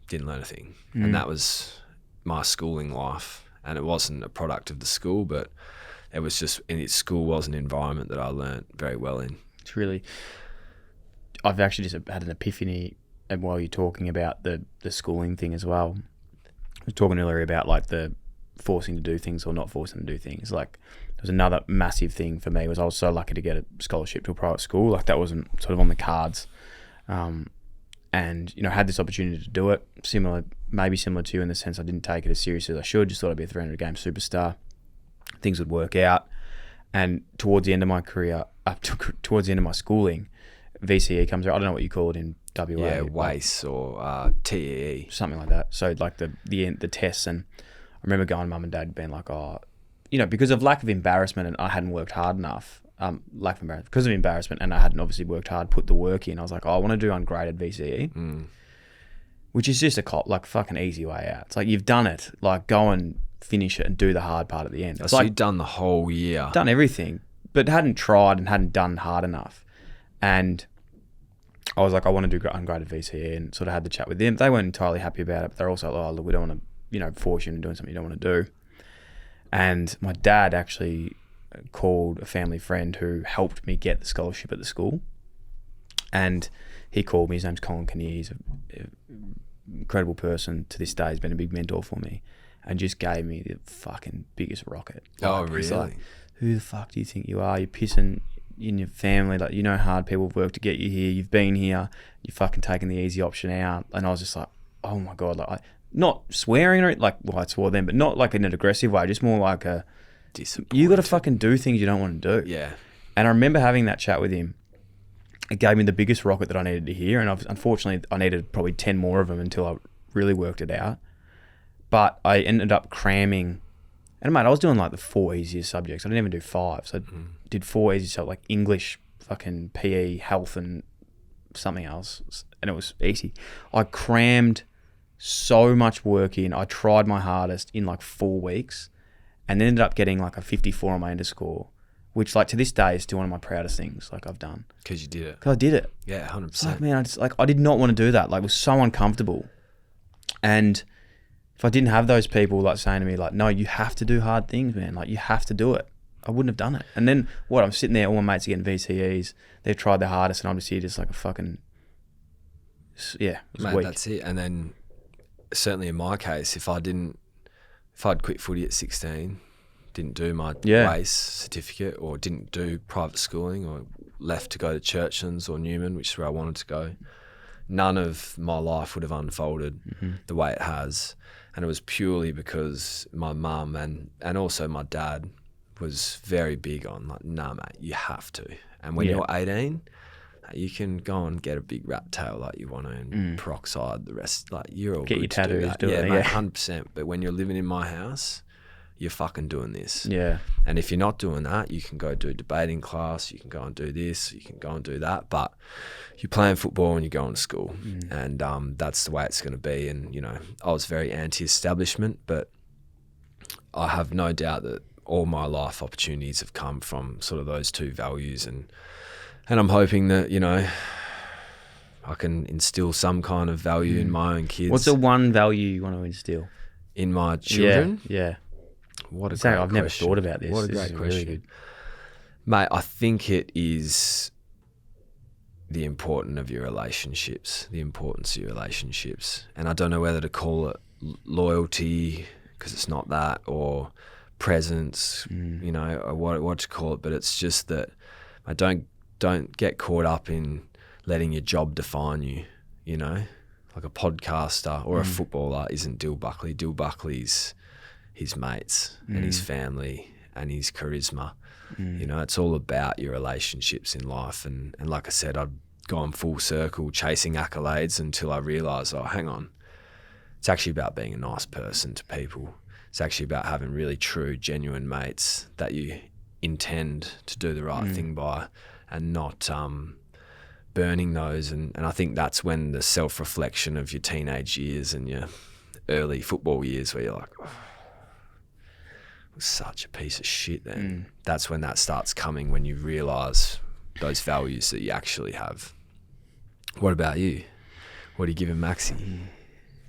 didn't learn a thing. And that was my schooling life. And it wasn't a product of the school, but it was just, school was an environment that I learned very well in. It's really, I've actually just had an epiphany, and while you're talking about the schooling thing as well, I was talking earlier about like the forcing to do things or not forcing to do things. Like, there was another massive thing for me, was I was so lucky to get a scholarship to a private school. Like, that wasn't sort of on the cards. And, had this opportunity to do it, maybe similar to you in the sense I didn't take it as seriously as I should, just thought I'd be a 300-game superstar. Things would work out. And towards the end of my career, towards the end of my schooling, VCE comes out. I don't know what you call it in WA. Yeah, WACE or TEE. Something like that. So like the tests, and I remember going to mum and dad being like, because of lack of embarrassment, and I hadn't worked hard enough, because of embarrassment, and I hadn't obviously worked hard, put the work in, I was like, I want to do ungraded VCE, which is just a fucking easy way out. It's like, you've done it, like, go and finish it and do the hard part at the end. So you've done the whole year. Done everything, but hadn't tried and hadn't done hard enough. And I was like, I want to do ungraded VCE, and sort of had the chat with them. They weren't entirely happy about it, but they're also like, look, we don't want to, force you into doing something you don't want to do. And my dad actually called a family friend who helped me get the scholarship at the school, and he called me. His name's Colin Kinnear. He's an incredible person to this day. He's been a big mentor for me, and just gave me the fucking biggest rocket. Oh, really? Like, who the fuck do you think you are? You're pissing in your family. Like, hard people have worked to get you here. You've been here. You're fucking taking the easy option out. And I was just like, oh my God. Like, not swearing, or I swore then, but not like in an aggressive way, just more like a, you got to fucking do things you don't want to do. Yeah. And I remember having that chat with him. It gave me the biggest rocket that I needed to hear. And unfortunately, I needed probably 10 more of them until I really worked it out. But I ended up cramming. And mate, I was doing like the 4 easiest subjects. I didn't even do 5. So I did 4 easy subjects, like English, fucking PE, health, and something else. And it was easy. I crammed so much work in. I tried my hardest in like 4 weeks, and then ended up getting like a 54 on my underscore, which like to this day is still one of my proudest things like I've done. Because you did it. Because I did it. Yeah, 100%. It's like, man, I did not want to do that. Like, it was so uncomfortable. And if I didn't have those people like saying to me like, no, you have to do hard things, man. Like, you have to do it, I wouldn't have done it. And then I'm sitting there, all my mates are getting VCEs. They've tried their hardest, and I'm just here just like a fucking, it was Mate, weak. that's it. And then certainly in my case, if I'd quit footy at 16, didn't do my WACE certificate, or didn't do private schooling, or left to go to Churchlands or Newman, which is where I wanted to go, none of my life would have unfolded the way it has. And it was purely because my mum and also my dad was very big on like, nah, mate, you have to. And when you're 18, you can go and get a big rat tail like you want to, and peroxide the rest. Like, you're all get good your to do tattoos, that. do it. Mate, 100%. But when you're living in my house, you're fucking doing this. Yeah. And if you're not doing that, you can go do debating class, you can go and do this, you can go and do that. But you're playing football and you're going to school. And that's the way it's going to be. And, I was very anti-establishment, but I have no doubt that all my life opportunities have come from sort of those two values. And I'm hoping that, I can instill some kind of value in my own kids. What's the one value you want to instill in my children? Yeah. What a great I've never question. thought about this. What a This great is question. really good. Mate, I think it is the importance of your relationships, And I don't know whether to call it loyalty, because it's not that, or presence, or what to call it. But it's just that I don't get caught up in letting your job define you, Like a podcaster or a footballer isn't Dyl Buckley. Dyl Buckley's his mates and his family and his charisma. You know, it's all about your relationships in life. And like I said, I'd gone full circle chasing accolades until I realised, oh, hang on, it's actually about being a nice person to people. It's actually about having really true, genuine mates that you intend to do the right thing by, and not burning those. And I think that's when the self-reflection of your teenage years and your early football years, where you're like, oh, I was such a piece of shit then. That's when that starts coming, when you realise those values that you actually have. What about you? What are you giving Maxi?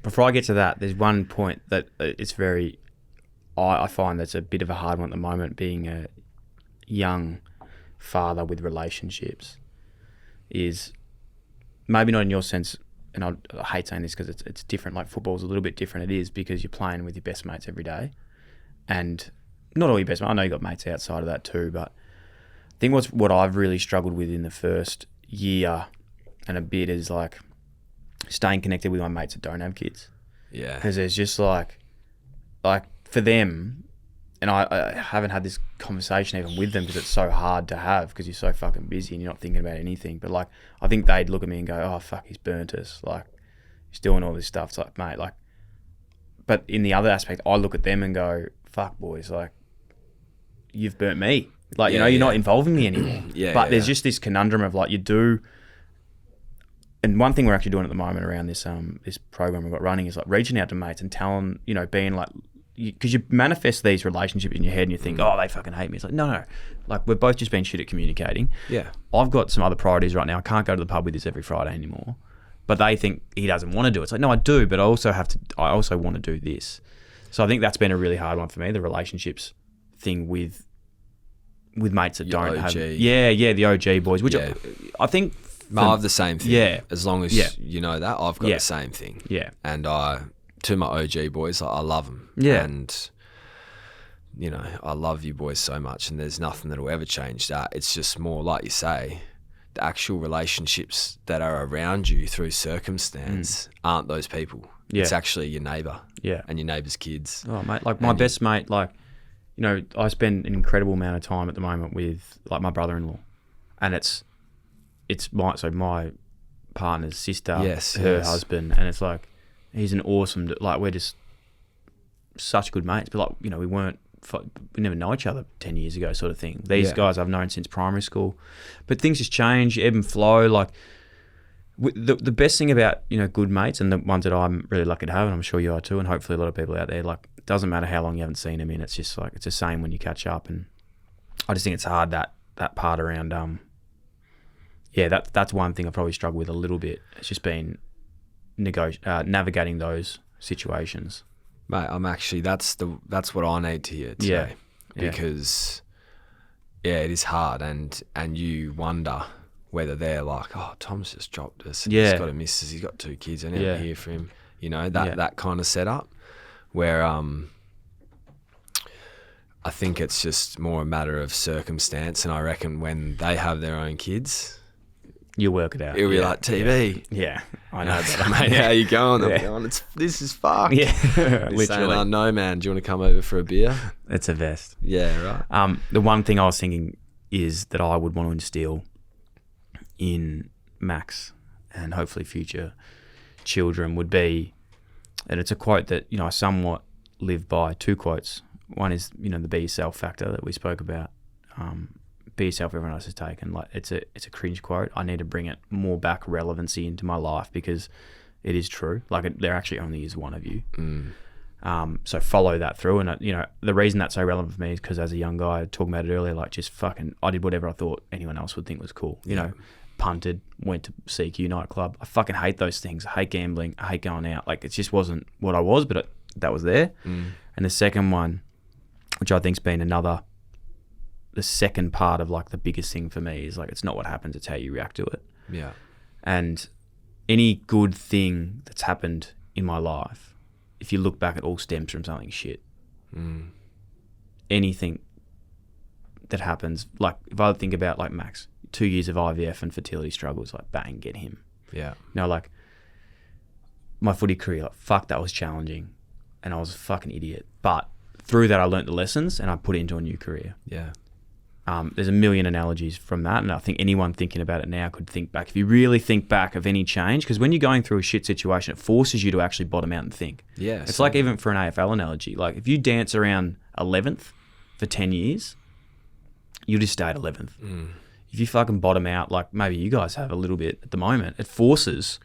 Before I get to that, there's one point that it's very, I find that's a bit of a hard one at the moment, being a young father with relationships, is maybe not in your sense, and I hate saying this because it's different, like football's a little bit different. It is, because you're playing with your best mates every day, and not all your best mates. I know you got mates outside of that too, but I think what I've really struggled with in the first year and a bit is like staying connected with my mates that don't have kids. Yeah. Because there's just like for them, and I haven't had this conversation even with them because it's so hard to have, because you're so fucking busy and you're not thinking about anything. But like, I think they'd look at me and go, oh fuck, he's burnt us. Like, he's doing all this stuff. It's like, mate, like, but in the other aspect, I look at them and go, fuck boys, like, you've burnt me. Like, you know, you're not involving me anymore. But there's just this conundrum of like, you do. And one thing we're actually doing at the moment around this this program we've got running is like reaching out to mates and telling, you know, being like, because you manifest these relationships in your head and you think, oh, they fucking hate me. It's like, no. Like, we're both just being shit at communicating. Yeah. I've got some other priorities right now. I can't go to the pub with this every Friday anymore. But they think he doesn't want to do it. It's like, no, I do, but I also want to do this. So I think that's been a really hard one for me, the relationships thing with mates that don't have. Yeah, the OG boys, which I think. I have the same thing. Yeah. As long as you know that, I've got the same thing. Yeah. And to my OG boys, I love them. Yeah. And, you know, I love you boys so much, and there's nothing that will ever change that. It's just more, like you say, the actual relationships that are around you through circumstance aren't those people. Yeah. It's actually your neighbour. Yeah. And your neighbour's kids. Oh, mate, like my best mate, like, you know, I spend an incredible amount of time at the moment with like my brother-in-law, and it's my partner's sister, her husband, and it's like, he's an awesome, like, we're just such good mates, but like, you know, we never know each other 10 years ago sort of thing. These guys I've known since primary school, but things just change, ebb and flow. Like, the best thing about, you know, good mates, and the ones that I'm really lucky to have, and I'm sure you are too, and hopefully a lot of people out there, like, it doesn't matter how long you haven't seen them in, it's just like, it's the same when you catch up. And I just think it's hard, that part around, that's one thing I've probably struggled with a little bit. It's just been navigating those situations. Mate, I'm actually, that's what I need to hear today. Because it is hard, and you wonder whether they're like, oh, Tom's just dropped us, and he's got a missus, he's got 2 kids, I never hear from him. You know, that kind of setup where I think it's just more a matter of circumstance, and I reckon when they have their own kids, you work it out. It'll be like TV. Yeah, I know that. Mate, how you going? I'm going, this is fucked. Yeah, literally. Saying, oh, no, man, do you want to come over for a beer? It's a vest. Yeah, right. The one thing I was thinking is that I would want to instill in Max and hopefully future children would be, and it's a quote that, you know, I somewhat live by, 2 quotes. One is, you know, the be yourself factor that we spoke about. Be yourself, everyone else is taken. Like, it's a cringe quote. I need to bring it more back relevancy into my life, because it is true. Like, there actually only is one of you. So follow that through. And you know, the reason that's so relevant for me is because as a young guy, talking about it earlier, like, just fucking, I did whatever I thought anyone else would think was cool. You know, punted, went to CQ nightclub. I fucking hate those things. I hate gambling. I hate going out. Like, it just wasn't what I was, but that was there. And the second one, which I think's been the second part of like the biggest thing for me, is like, it's not what happens, it's how you react to it. Yeah. And any good thing that's happened in my life, if you look back, it all stems from something shit. Anything that happens, like if I think about like Max, 2 years of IVF and fertility struggles, like bang, get him. Yeah. You know, like my footy career, like fuck, that was challenging and I was a fucking idiot. But through that I learnt the lessons and I put it into a new career. Yeah. There's a million analogies from that, and I think anyone thinking about it now could think back. If you really think back of any change, because when you're going through a shit situation, it forces you to actually bottom out and think. Yeah. It's like even for an AFL analogy, like if you dance around 11th for 10 years, you just stay at 11th. If you fucking bottom out, like maybe you guys have a little bit at the moment, it forces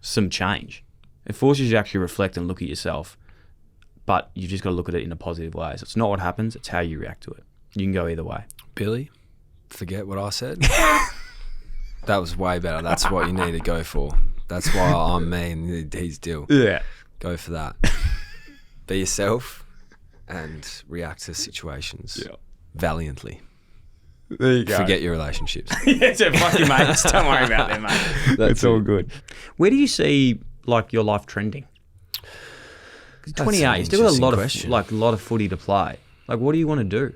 some change. It forces you to actually reflect and look at yourself, but you've just got to look at it in a positive way. So it's not what happens, it's how you react to it. You can go either way. Billy, forget what I said. That was way better. That's what you need to go for. That's why I'm me and he's Dyl. Yeah. Go for that. Be yourself and react to situations valiantly. There you go. Forget your relationships. Yeah, so fuck your mates. Don't worry about them, mate. It's all good. Where do you see like your life trending? 'Cause 28, you still got a lot of footy to play. Like, what do you want to do?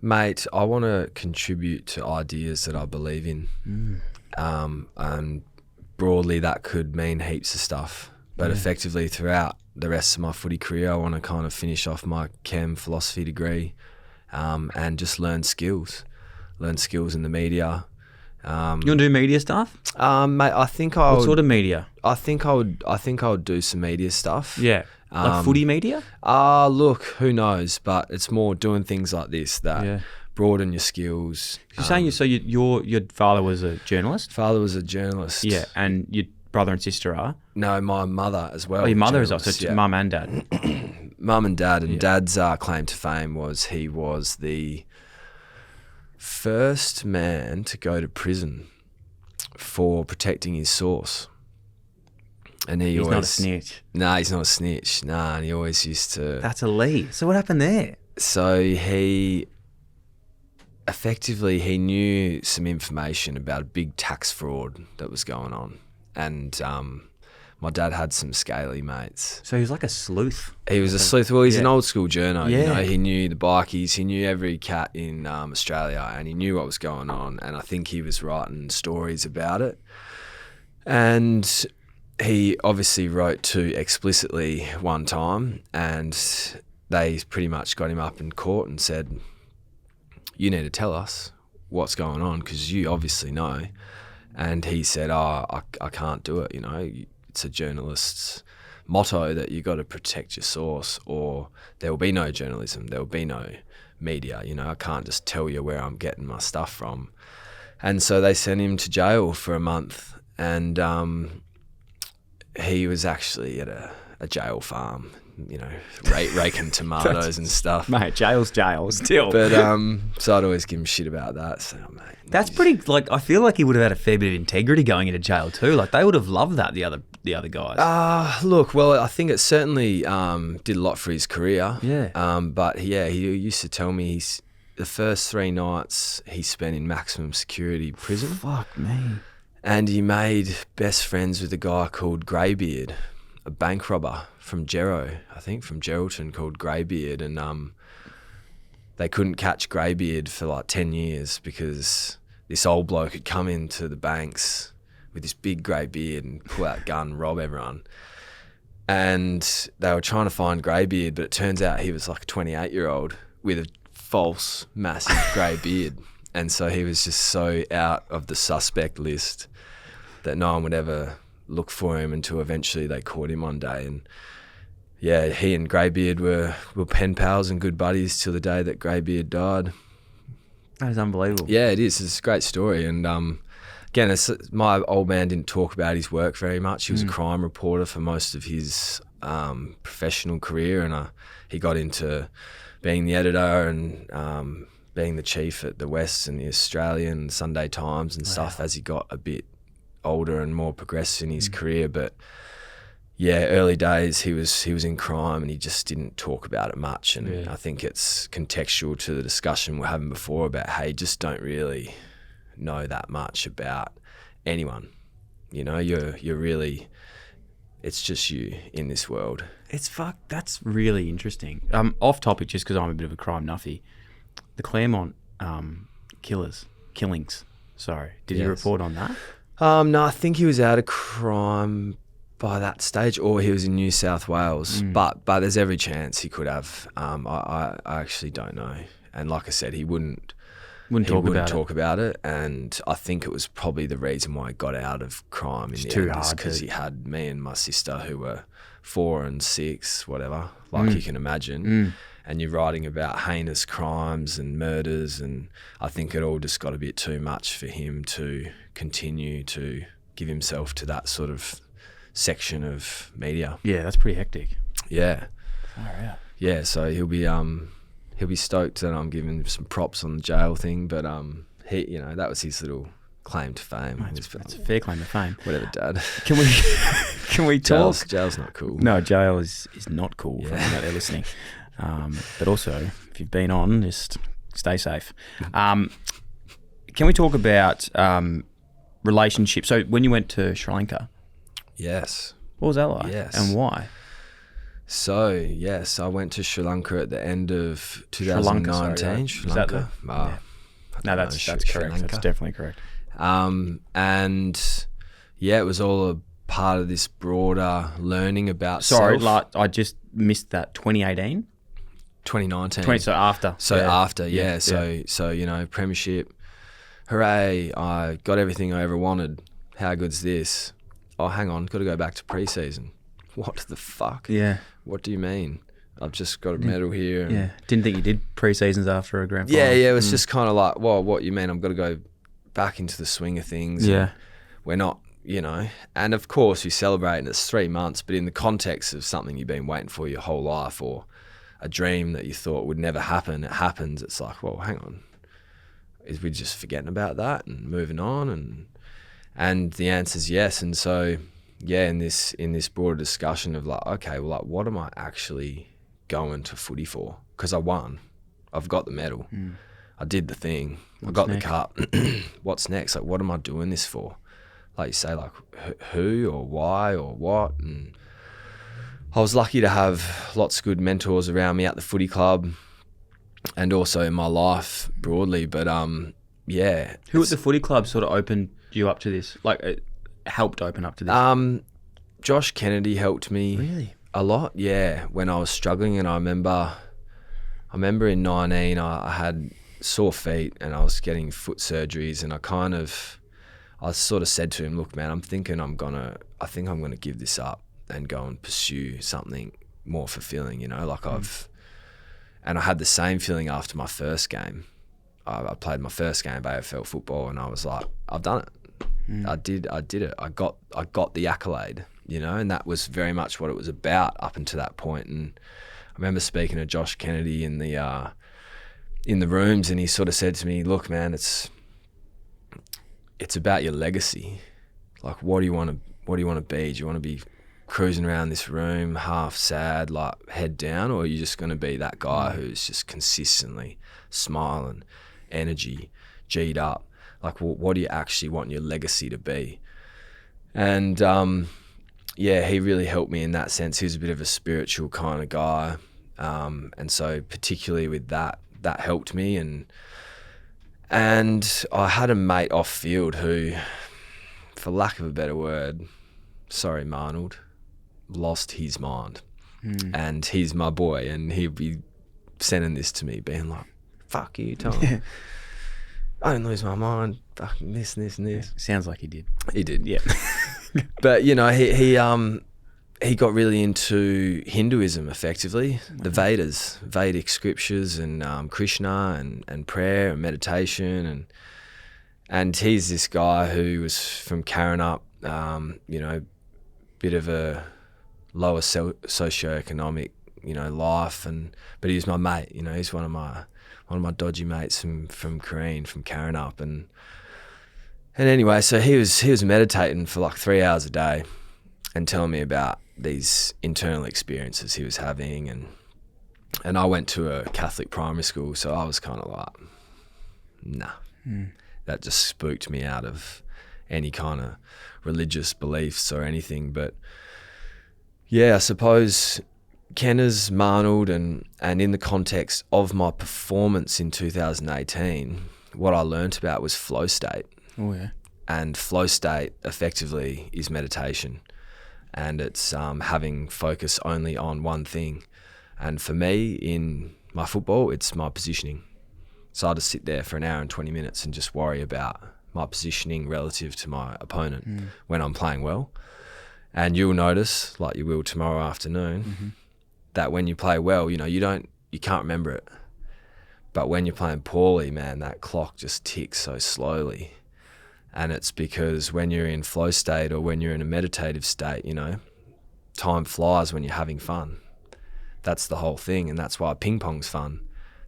Mate, I want to contribute to ideas that I believe in. And broadly, that could mean heaps of stuff. But effectively, throughout the rest of my footy career, I want to kind of finish off my Chem philosophy degree and just learn skills in the media. You want to do media stuff? Mate, I think I would. What sort of media? I think I would do some media stuff. Yeah. Like footy media? Look, who knows? But it's more doing things like this that broaden your skills. You're saying your father was a journalist? Father was a journalist. Yeah, and your brother and sister are? No, my mother as well. Oh, your mother is also, so mum and dad. Mum and dad, and dad's claim to fame was he was the first man to go to prison for protecting his source. And he's not a snitch. Nah, he's not a snitch. Nah, and he always used to... That's elite. So what happened there? So he knew some information about a big tax fraud that was going on. And my dad had some scaly mates. So he was like a sleuth. He was a sleuth. Well, he's an old school journo. Yeah. You know, he knew the bikies. He knew every cat in Australia, and he knew what was going on. And I think he was writing stories about it. And he obviously wrote too explicitly one time, and they pretty much got him up in court and said, you need to tell us what's going on because you obviously know. And he said, I can't do it. You know, it's a journalist's motto that you got to protect your source or there will be no journalism, there will be no media. You know, I can't just tell you where I'm getting my stuff from. And so they sent him to jail for a month, and he was actually at a jail farm, you know, raking tomatoes and stuff. Mate, jail's still. But so I'd always give him shit about that. So, mate, that's pretty. Like, I feel like he would have had a fair bit of integrity going into jail too. Like, they would have loved that. The other guys. Look, well, I think it certainly did a lot for his career. Yeah. But yeah, he used to tell me the first 3 nights he spent in maximum security prison. Fuck me. And he made best friends with a guy called Greybeard, a bank robber from Geraldton called Greybeard. And they couldn't catch Greybeard for like 10 years because this old bloke had come into the banks with this big grey beard and pull out a gun, rob everyone. And they were trying to find Greybeard, but it turns out he was like a 28-year-old with a false, massive grey beard. And so he was just so out of the suspect list that no one would ever look for him until eventually they caught him one day. And yeah, he and Greybeard were pen pals and good buddies till the day that Greybeard died. That is unbelievable. Yeah, it is. It's a great story. And again, my old man didn't talk about his work very much. He was a crime reporter for most of his professional career, and he got into being the editor and being the chief at the West and the Australian Sunday Times and stuff as he got a bit older and more progressed in his career. But yeah, early days he was in crime and he just didn't talk about it much. And I think it's contextual to the discussion we're having before about how you just don't really know that much about anyone. You know, you're really, it's just you in this world. That's really interesting. Off topic, just because I'm a bit of a crime nuffy. The Claremont killings. Sorry, did you report on that? No, I think he was out of crime by that stage, or he was in New South Wales. But there's every chance he could have. I actually don't know. And like I said, he wouldn't Wouldn't talk about it. And I think it was probably the reason why I got out of crime in the end, because he had me and my sister who were 4 and 6, whatever, like you can imagine. And you're writing about heinous crimes and murders, and I think it all just got a bit too much for him to continue to give himself to that sort of section of media. Yeah, that's pretty hectic. Yeah. Oh, yeah. Yeah, so he'll be stoked that I'm giving him some props on the jail thing, but he, that was his little claim to fame. It's a fair claim to fame. Whatever, Dad. Can we talk? Jail's not cool. No, jail is not cool for anyone out there listening. But also, if you've been on, just stay safe. Can we talk about relationships? So when you went to Sri Lanka, yes, what was that like? Yes, and why? So yes, I went to Sri Lanka at the end of 2019. Sri Lanka. No, that's correct. That's definitely correct. And yeah, it was all a part of this broader learning about. Sorry, self. I just missed that. 2018. 2019. So after. So premiership. Hooray! I got everything I ever wanted. How good's this? Oh, hang on, got to go back to pre-season. What the fuck? Yeah. What do you mean? I've just got a medal here. And Didn't think you did pre-seasons after a grand final. Yeah. It was just kind of like, well, what you mean? I've got to go back into the swing of things. Yeah. We're not, and of course we celebrate and it's 3 months, but in the context of something you've been waiting for your whole life, or a dream that you thought would never happen, it happens. It's like, well, hang on. Is we just forgetting about that and moving on? And the answer is yes. And so, yeah, in this broader discussion of like, okay, well, like, what am I actually going to footy for? Because I won. I've got the medal. I did the thing. I got the cup. What's next? Like, what am I doing this for? Like you say, like, who or why or what? And I was lucky to have lots of good mentors around me at the footy club and also in my life broadly. But, yeah. Who at the footy club sort of opened you up to this? Like, it helped open up to this? Josh Kennedy helped me. Really? A lot, yeah, when I was struggling. And I remember in 19, I had sore feet and I was getting foot surgeries, and I sort of said to him, look, man, I think I'm gonna give this up and go and pursue something more fulfilling, and I had the same feeling after my first game. I played my first game of AFL football, and I was like, I've done it. I did it. I got the accolade, and that was very much what it was about up until that point. And I remember speaking to Josh Kennedy in the rooms, and he sort of said to me, look, man, it's about your legacy. Like, what do you want to be? Do you want to be cruising around this room half sad, like head down, or are you just going to be that guy who's just consistently smiling, energy, G'd up? Like, what do you actually want your legacy to be? And yeah, he really helped me in that sense. He was a bit of a spiritual kind of guy, and so particularly with that helped me. And I had a mate off field who, for lack of a better word, sorry, Marnold, lost his mind. And he's my boy, and he'd be sending this to me, being like, fuck you, Tom. I didn't lose my mind. Fucking this and this and this. Sounds like he did. He did, yeah. But, he got really into Hinduism, effectively, the Vedas, Vedic scriptures, and Krishna and prayer and meditation. And he's this guy who was from Karana, bit of a lower socioeconomic, life, but he was my mate. He's one of my dodgy mates from Karana, and anyway, so he was meditating for like 3 hours a day and telling me about these internal experiences he was having, and I went to a Catholic primary school, so I was kind of like, nah, that just spooked me out of any kind of religious beliefs or anything. But yeah, I suppose Kenner's, Marnold, and in the context of my performance in 2018, what I learnt about was flow state. Oh yeah. And flow state effectively is meditation. And it's having focus only on one thing. And for me, in my football, it's my positioning. So I'd just sit there for an hour and 20 minutes and just worry about my positioning relative to my opponent when I'm playing well. And you'll notice, like you will tomorrow afternoon, that when you play well, you know, you can't remember it. But when you're playing poorly, man, that clock just ticks so slowly. And it's because when you're in flow state or when you're in a meditative state, you know, time flies when you're having fun. That's the whole thing. And that's why ping pong's fun.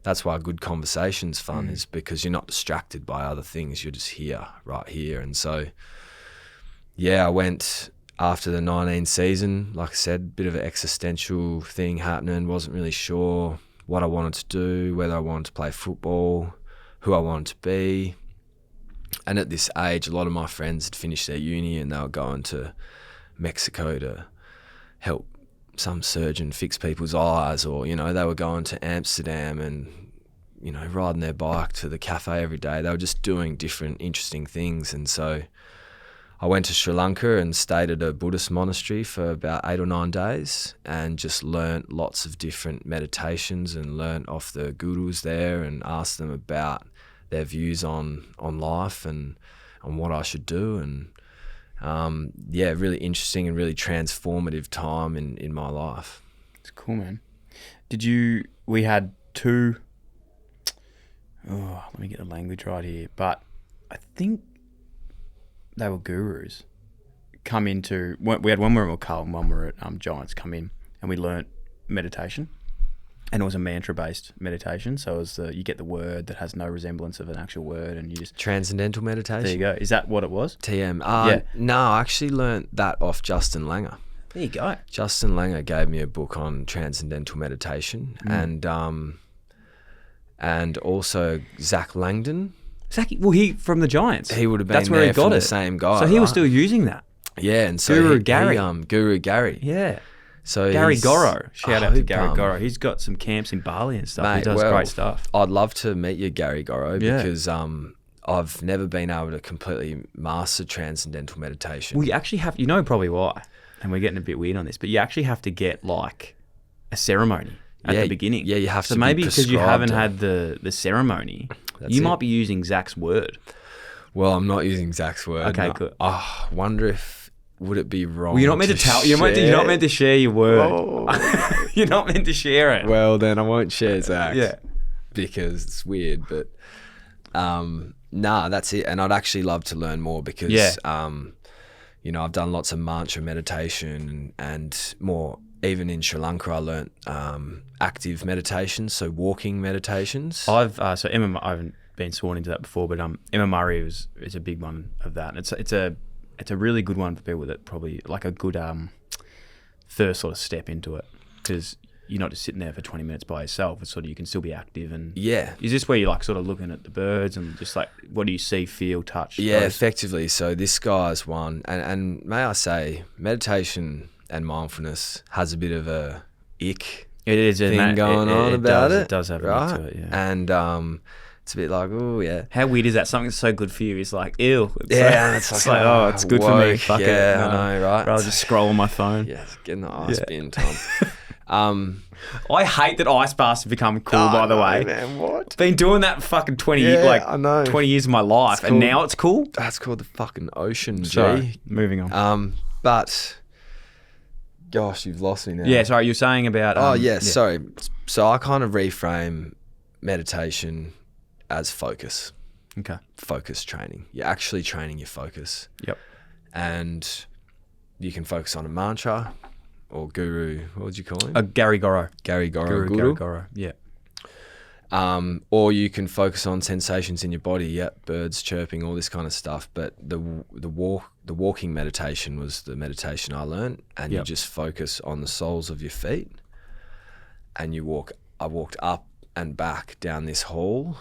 That's why good conversation's fun, is because you're not distracted by other things. You're just here, right here. And so, yeah, I went after the 19 season, like I said, bit of an existential thing happening. Wasn't really sure what I wanted to do, whether I wanted to play football, who I wanted to be. And at this age, a lot of my friends had finished their uni and they were going to Mexico to help some surgeon fix people's eyes, or, you know, they were going to Amsterdam and, you know, riding their bike to the cafe every day. They were just doing different interesting things. And so I went to Sri Lanka and stayed at a Buddhist monastery for about 8 or 9 days and just learnt lots of different meditations and learnt off the gurus there and asked them about their views on life and on what I should do. And yeah, really interesting and really transformative time in my life. It's cool, man. We had two, let me get the language right here, but I think they were gurus come into, we had one where we were at Carlton, one where at Giants come in, and we learnt meditation. And it was a mantra-based meditation, so it was you get the word that has no resemblance of an actual word, and you just... Transcendental meditation? There you go. Is that what it was? TM. Yeah. No, I actually learnt that off Justin Langer. There you go. Justin Langer gave me a book on transcendental meditation, and also Zach Langdon. He from the Giants. He would have been That's where he got the it. same guy. So he was still using that. Yeah, and so Guru Gary. Guru Gary. Yeah. So Gary Goro. Shout out to Gary bum. Goro. He's got some camps in Bali and stuff. Mate, He does great stuff. I'd love to meet you, Gary Goro, Yeah. because I've never been able to completely master transcendental meditation. Well, you actually have, you know probably why, and we're getting a bit weird on this, but you actually have to get like a ceremony at the beginning. Yeah, you have to. So maybe because you haven't prescribed had the ceremony, That's you it. might be using Zach's word. Well, I'm not using Zach's word. Okay, no. good. I wonder if would it be wrong? Well, you're not meant to tell. You're not meant to share your word. Oh. You're not meant to share it. Well, then I won't share Zach. Yeah. Because it's weird, but that's it. And I'd actually love to learn more because you know, I've done lots of mantra meditation and more. Even in Sri Lanka, I learnt active meditations, so walking meditations. So Emma, I haven't been sworn into that before, but Emma Murray is a big one of that. And it's a really good one for people that probably like a good first sort of step into it, because you're not just sitting there for 20 minutes by yourself. It's sort of, you can still be active. And yeah, is this where you're like sort of looking at the birds and just like, what do you see, feel, touch? Yeah, those? effectively. So this guy's one, and may I say, meditation and mindfulness has a bit of a ick It is a thing going on about it. It does have right? a bit to it, yeah. And it's a bit like, oh yeah. How weird is that? Something that's so good for you is like, ew. It's like, oh, it's good for me. woke, Fuck it. yeah, I know, right? Rather just scroll on my phone. Yeah, get in the ice bin, Tom. I hate that ice baths have become cool, by the way. Man, what? Been doing that for fucking 20 years, I know. 20 years of my life, and now it's cool. That's called the fucking ocean, G. Sorry, moving on. But gosh, you've lost me now. Yeah, sorry, you're saying about... sorry. So I kind of reframe meditation as focus. Okay. Focus training. You're actually training your focus. Yep. And you can focus on a mantra or guru. What would you call him? Gary Goro. Gary Goro. Gary Goro, yeah. Or you can focus on sensations in your body. Yep, birds chirping, all this kind of stuff. But the walking meditation was the meditation I learned, and you just focus on the soles of your feet, and you walk. I walked up and back down this hall.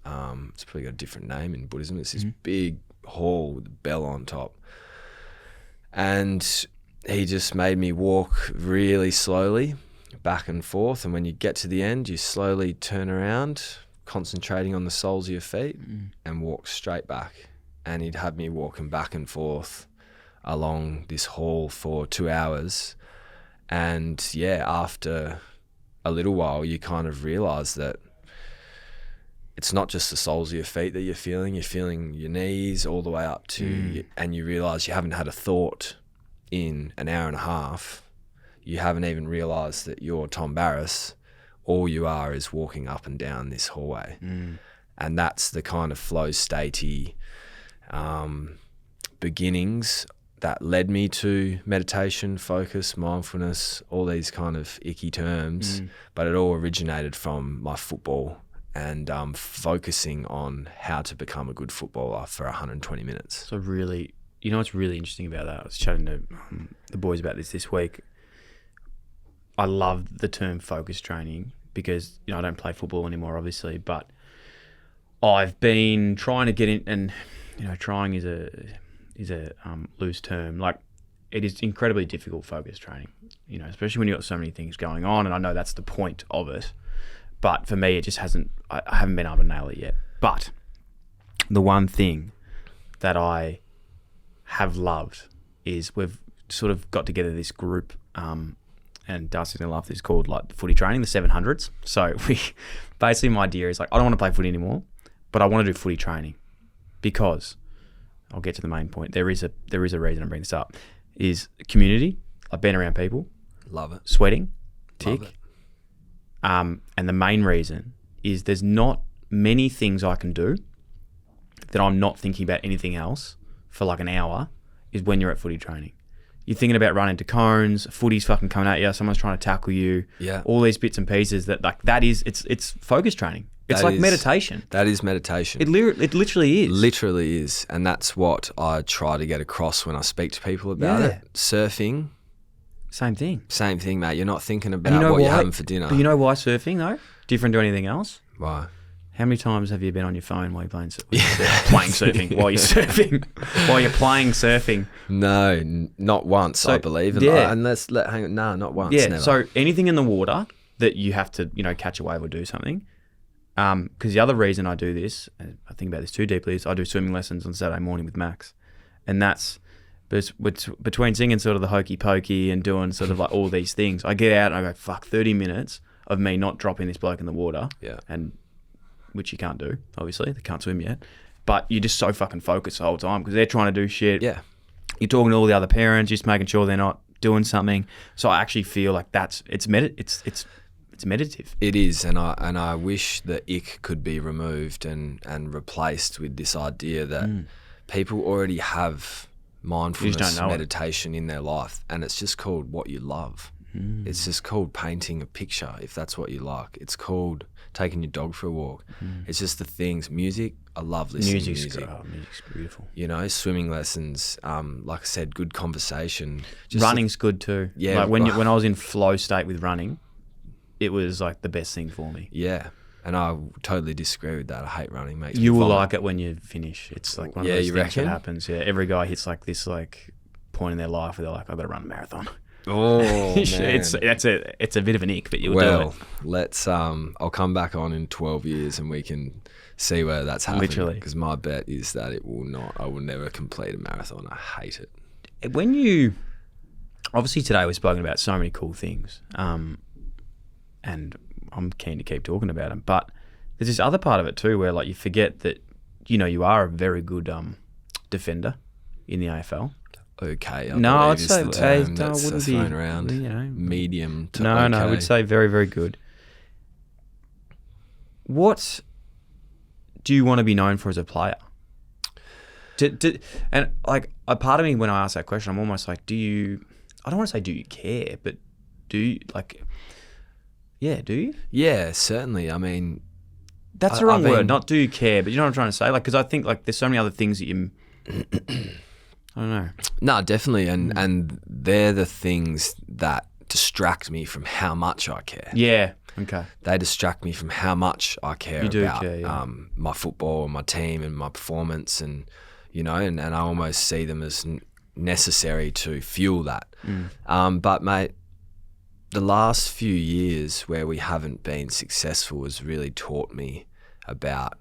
It's probably got a different name in Buddhism. It's this big hall with a bell on top, and he just made me walk really slowly back and forth, and when you get to the end, you slowly turn around, concentrating on the soles of your feet, and walk straight back. And he'd have me walking back and forth along this hall for 2 hours. And yeah, after a little while, you kind of realize that it's not just the soles of your feet that you're feeling your knees all the way up to, and you realise you haven't had a thought in an hour and a half. You haven't even realised that you're Tom Barrass. All you are is walking up and down this hallway. And that's the kind of flow statey beginnings that led me to meditation, focus, mindfulness, all these kind of icky terms. But it all originated from my football and focusing on how to become a good footballer for 120 minutes. So really, you know what's really interesting about that? I was chatting to the boys about this week. I love the term focus training because, I don't play football anymore, obviously, but I've been trying to get in, and, trying is a loose term. Like, it is incredibly difficult focus training, especially when you've got so many things going on, and I know that's the point of it. But for me, it just I haven't been able to nail it yet. But the one thing that I have loved is we've sort of got together this group, and Darcy's going to love this, called like footy training, the 700s. So basically my idea is like, I don't want to play footy anymore, but I want to do footy training because I'll get to the main point. There is a reason I'm bringing this up, is community. I've been around people. Love it. Sweating. Tick. Love it. And the main reason is there's not many things I can do that I'm not thinking about anything else for like an hour, is when you're at footy training. You're thinking about running to cones, footy's fucking coming at you, someone's trying to tackle you, all these bits and pieces that it's focus training. It's like meditation. That is meditation. It literally is. Literally is. And that's what I try to get across when I speak to people about it. Surfing. Same thing, mate. You're not thinking about what you're having for dinner. But you know why surfing, though? Different to anything else? Why? How many times have you been on your phone while you're playing surfing? While you're surfing? While you're playing surfing? No, not once, I believe. Not once. Yeah, never. So anything in the water that you have to, catch a wave or do something. Because the other reason I do this, and I think about this too deeply, is I do swimming lessons on Saturday morning with Max. And that's between singing sort of the hokey pokey and doing sort of like all these things, I get out and I go, fuck, 30 minutes of me not dropping this bloke in the water. Yeah. And which you can't do, obviously. They can't swim yet. But you're just so fucking focused the whole time because they're trying to do shit. Yeah. You're talking to all the other parents, just making sure they're not doing something. So I actually feel like it's meditative. It is, and I wish the ick could be removed and replaced with this idea that people already have mindfulness meditation in their life, and it's just called what you love. It's just called painting a picture, if that's what you like. It's called taking your dog for a walk. It's just the things. Music, I love listening to music. Music's beautiful. Swimming lessons, like I said, good conversation. Running's good too. Yeah. Like when I was in flow state with running, it was like the best thing for me. Yeah. And I totally disagree with that. I hate running, mate. You will like it when you finish. It's like one of those things that happens. Yeah. Every guy hits like this point in their life where they're like, I've got to run a marathon. Oh, man. It's a bit of an ick, but you'll do it. Let's I'll come back on in 12 years and we can see where that's happening. Literally. Because my bet is that it will not. I will never complete a marathon. I hate it. When you obviously today we've spoken about so many cool things, and I'm keen to keep talking about them. But there's this other part of it too, where like you forget that you are a very good defender in the AFL. Okay, I'd say the term that's thrown around. Medium to okay. No, I would say very, very good. What do you want to be known for as a player? And like a part of me, when I ask that question, I'm almost like, I don't want to say do you care, but do you do you? Yeah, certainly. I mean, that's the wrong word. Not do you care, but you know what I'm trying to say? Like, because I think like there's so many other things that you. I don't know. No, definitely, and they're the things that distract me from how much I care. Yeah. Okay. They distract me from how much I care about my football and my team and my performance, and and I almost see them as necessary to fuel that. But mate, the last few years where we haven't been successful has really taught me about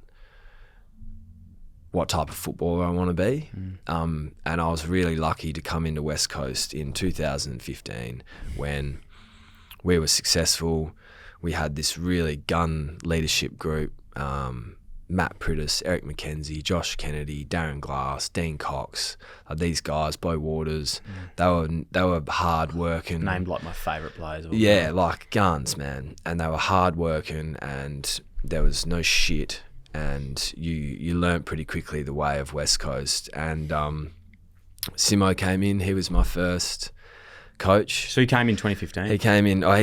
what type of footballer I want to be. And I was really lucky to come into West Coast in 2015 when we were successful. We had this really gun leadership group. Matt Producey, Eric McKenzie, Josh Kennedy, Darren Glass, Dean Cox, these guys, Bo Waters, they were hard working. Named like my favourite players. Yeah, like guns, man. And they were hard working, and there was no shit. And you learnt pretty quickly the way of West Coast. And Simo came in. He was my first coach. So he came in 2015? He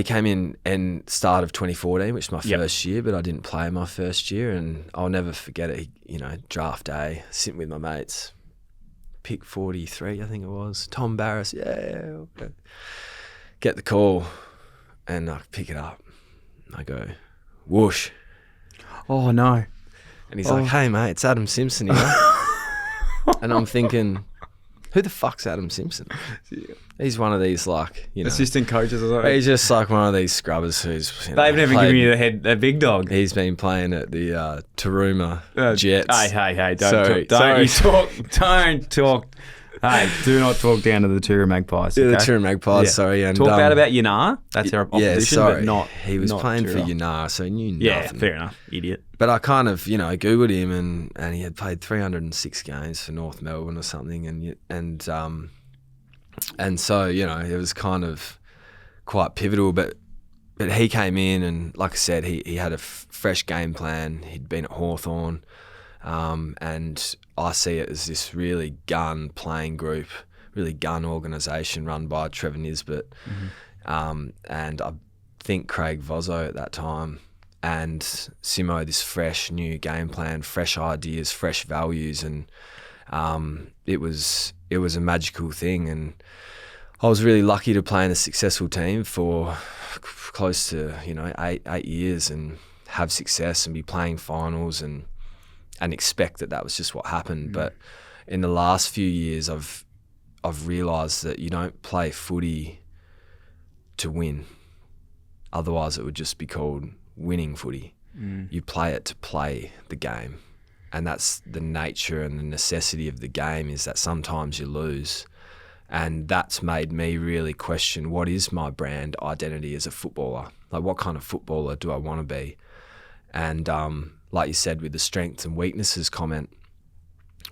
came in start of 2014, which was my first year, but I didn't play my first year, and I'll never forget it. Draft day, sitting with my mates, pick 43, I think it was, Tom Barrass, okay. Get the call, and I pick it up. I go, whoosh. Oh, no. And he's like, hey, mate, it's Adam Simpson here. And I'm thinking, who the fuck's Adam Simpson? He's one of these, like, assistant coaches or something. He's just like one of these scrubbers who's. They've never given you the big dog. He's been playing at the Taruma Jets. Hey! Don't talk. Hey, do not talk down to the Taruma Magpies. Okay? The Taruma Magpies. Sorry, and talk bad about Yanar. That's our opposition, but not. He was playing for Yanar, so he knew nothing. Yeah, fair enough, idiot. But I kind of, googled him, and he had played 306 games for North Melbourne or something, and so it was kind of quite pivotal. But he came in, and like I said, he had a fresh game plan. He'd been at Hawthorn, and I see it as this really gun playing group, really gun organisation run by Trevor Nisbet, and I think Craig Vozzo at that time. And Simo, this fresh new game plan, fresh ideas, fresh values, and it was a magical thing. And I was really lucky to play in a successful team for close to 8 years and have success and be playing finals and expect that was just what happened. But in the last few years, I've realised that you don't play footy to win. Otherwise, it would just be called winning footy. You play it to play the game, and that's the nature and the necessity of the game, is that sometimes you lose, and that's made me really question, what is my brand identity as a footballer? Like, what kind of footballer do I want to be? And like you said with the strengths and weaknesses comment,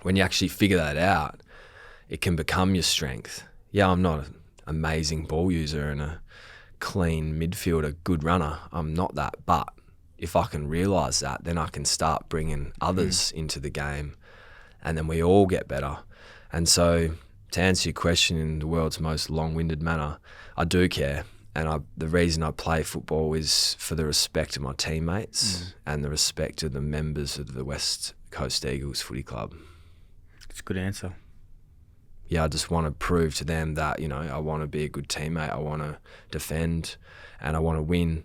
when you actually figure that out, it can become your strength. Yeah, I'm not an amazing ball user and a clean midfielder, good runner. I'm not that. But if I can realise that, then I can start bringing others into the game, and then we all get better. And so, to answer your question in the world's most long-winded manner, I do care. And the reason I play football is for the respect of my teammates and the respect of the members of the West Coast Eagles Footy Club. It's a good answer. Yeah, I just want to prove to them that, I want to be a good teammate. I want to defend, and I want to win.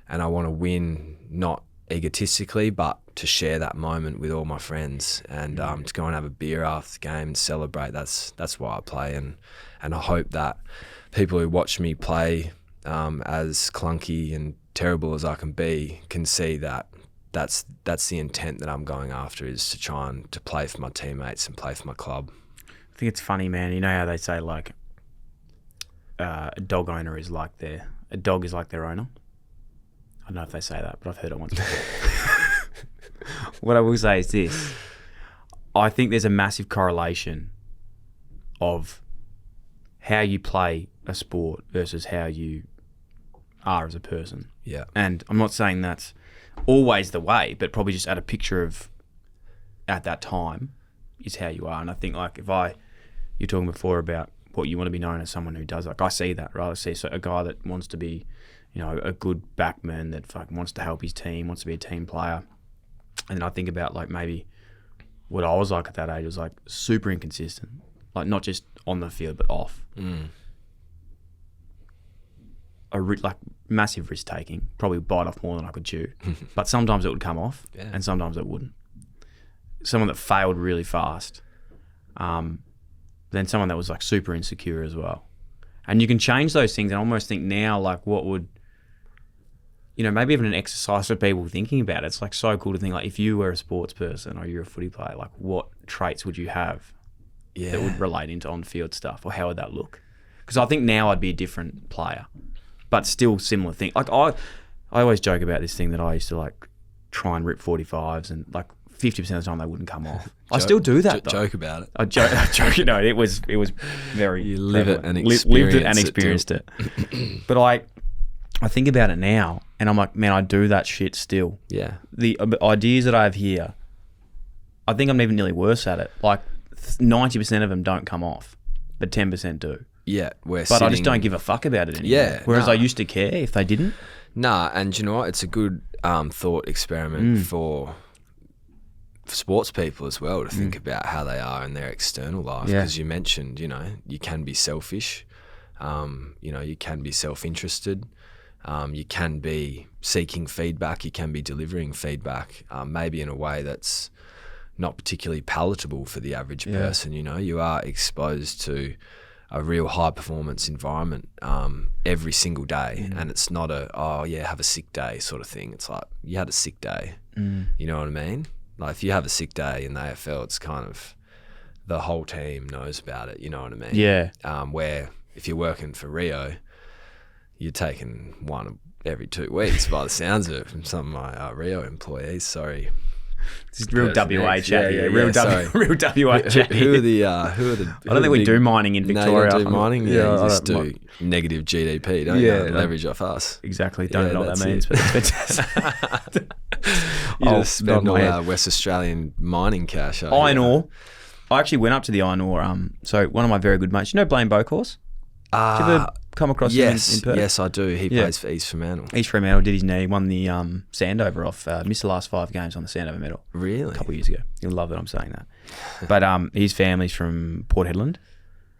And I want to win not egotistically, but to share that moment with all my friends and to go and have a beer after the game and celebrate. That's why I play. And I hope that people who watch me play, as clunky and terrible as I can be, can see that that's the intent that I'm going after, is to try and to play for my teammates and play for my club. I think it's funny, man. You know how they say, like, a dog owner is like a dog is like their owner? I don't know if they say that, but I've heard it once before. What I will say is this. I think there's a massive correlation of how you play a sport versus how you are as a person. Yeah. And I'm not saying that's always the way, but probably just at a picture of at that time is how you are. And I think, like, you're talking before about what you want to be known as, someone who does, like, I see that, right? I see a guy that wants to be, a good backman, that fucking wants to help his team, wants to be a team player. And then I think about, like, maybe what I was like at that age was, like, super inconsistent, like, not just on the field but off. Like, massive risk taking, probably bite off more than I could chew, but sometimes it would come off, and sometimes it wouldn't. Someone that failed really fast, then someone that was, like, super insecure as well. And you can change those things. And I almost think now, like, what would, maybe even an exercise for people thinking about it. It's, like, so cool to think, like, if you were a sports person or you're a footy player, like, what traits would you have that would relate into on-field stuff, or how would that look? Because I think now I'd be a different player, but still similar thing. Like, I always joke about this thing that I used to, like, try and rip 45s and, like, 50% of the time they wouldn't come off. I still do that, though. Joke about it. I joke, you know, it was very... You live it and lived it and experienced it. But I think about it now, and I'm like, man, I do that shit still. Yeah. The ideas that I have here, I think I'm even nearly worse at it. Like 90% of them don't come off, but 10% do. Yeah. But I just don't give a fuck about it anymore. Yeah. Whereas I used to care if they didn't. Nah, and you know what? It's a good thought experiment for sports people as well to think about how they are in their external life. Because you mentioned, you know, you can be selfish. You know, you can be self-interested. You can be seeking feedback. You can be delivering feedback, maybe in a way that's not particularly palatable for the average person. You know, you are exposed to a real high performance environment every single day, and it's not have a sick day sort of thing. It's like you had a sick day. You know what I mean? Like if you have a sick day in the AFL, it's kind of the whole team knows about it. You know what I mean? Yeah. Where if you're working for Rio, you're taking one every 2 weeks by the sounds of it from some of my Rio employees. Sorry. This is real WA chat here. Real WA chat Who are the I don't think we do mining in Victoria. No, you don't do mining? Yeah, you just do negative GDP, don't you? Leverage off us. Exactly. Don't know what that means, but it's fantastic. You just spend all our West Australian mining cash. Iron ore. I actually went up to the iron ore. So one of my very good mates, you know Blaine Bokhorse? Did you ever come across him in Perth? Yes, I do. He plays for East Fremantle. East Fremantle did his knee, won the Sandover off, missed the last 5 games on the Sandover medal. Really? A couple of years ago. You'll love that I'm saying that. But his family's from Port Hedland.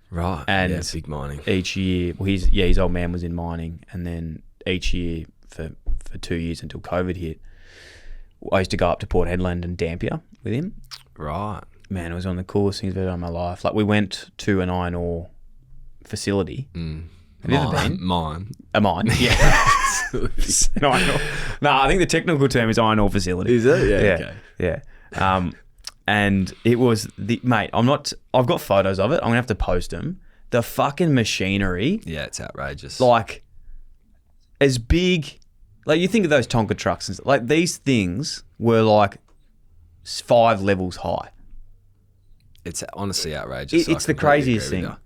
Right. And big mining. Each year, well, his old man was in mining, and then each year for 2 years until COVID hit, I used to go up to Port Hedland and Dampier with him. Right. Man, it was one of the coolest things I've ever done in my life. Like we went to an iron ore facility. Have you ever been? Mine. A mine, yeah. An iron ore. No, I think the technical term is iron ore facility. Is it? Yeah. Okay. Yeah. And it was I've got photos of it. I'm gonna have to post them. The fucking machinery. Yeah, it's outrageous. Like as big, like you think of those Tonka trucks and stuff, like these things were like 5 levels high. It's honestly outrageous. It's the craziest thing. I'm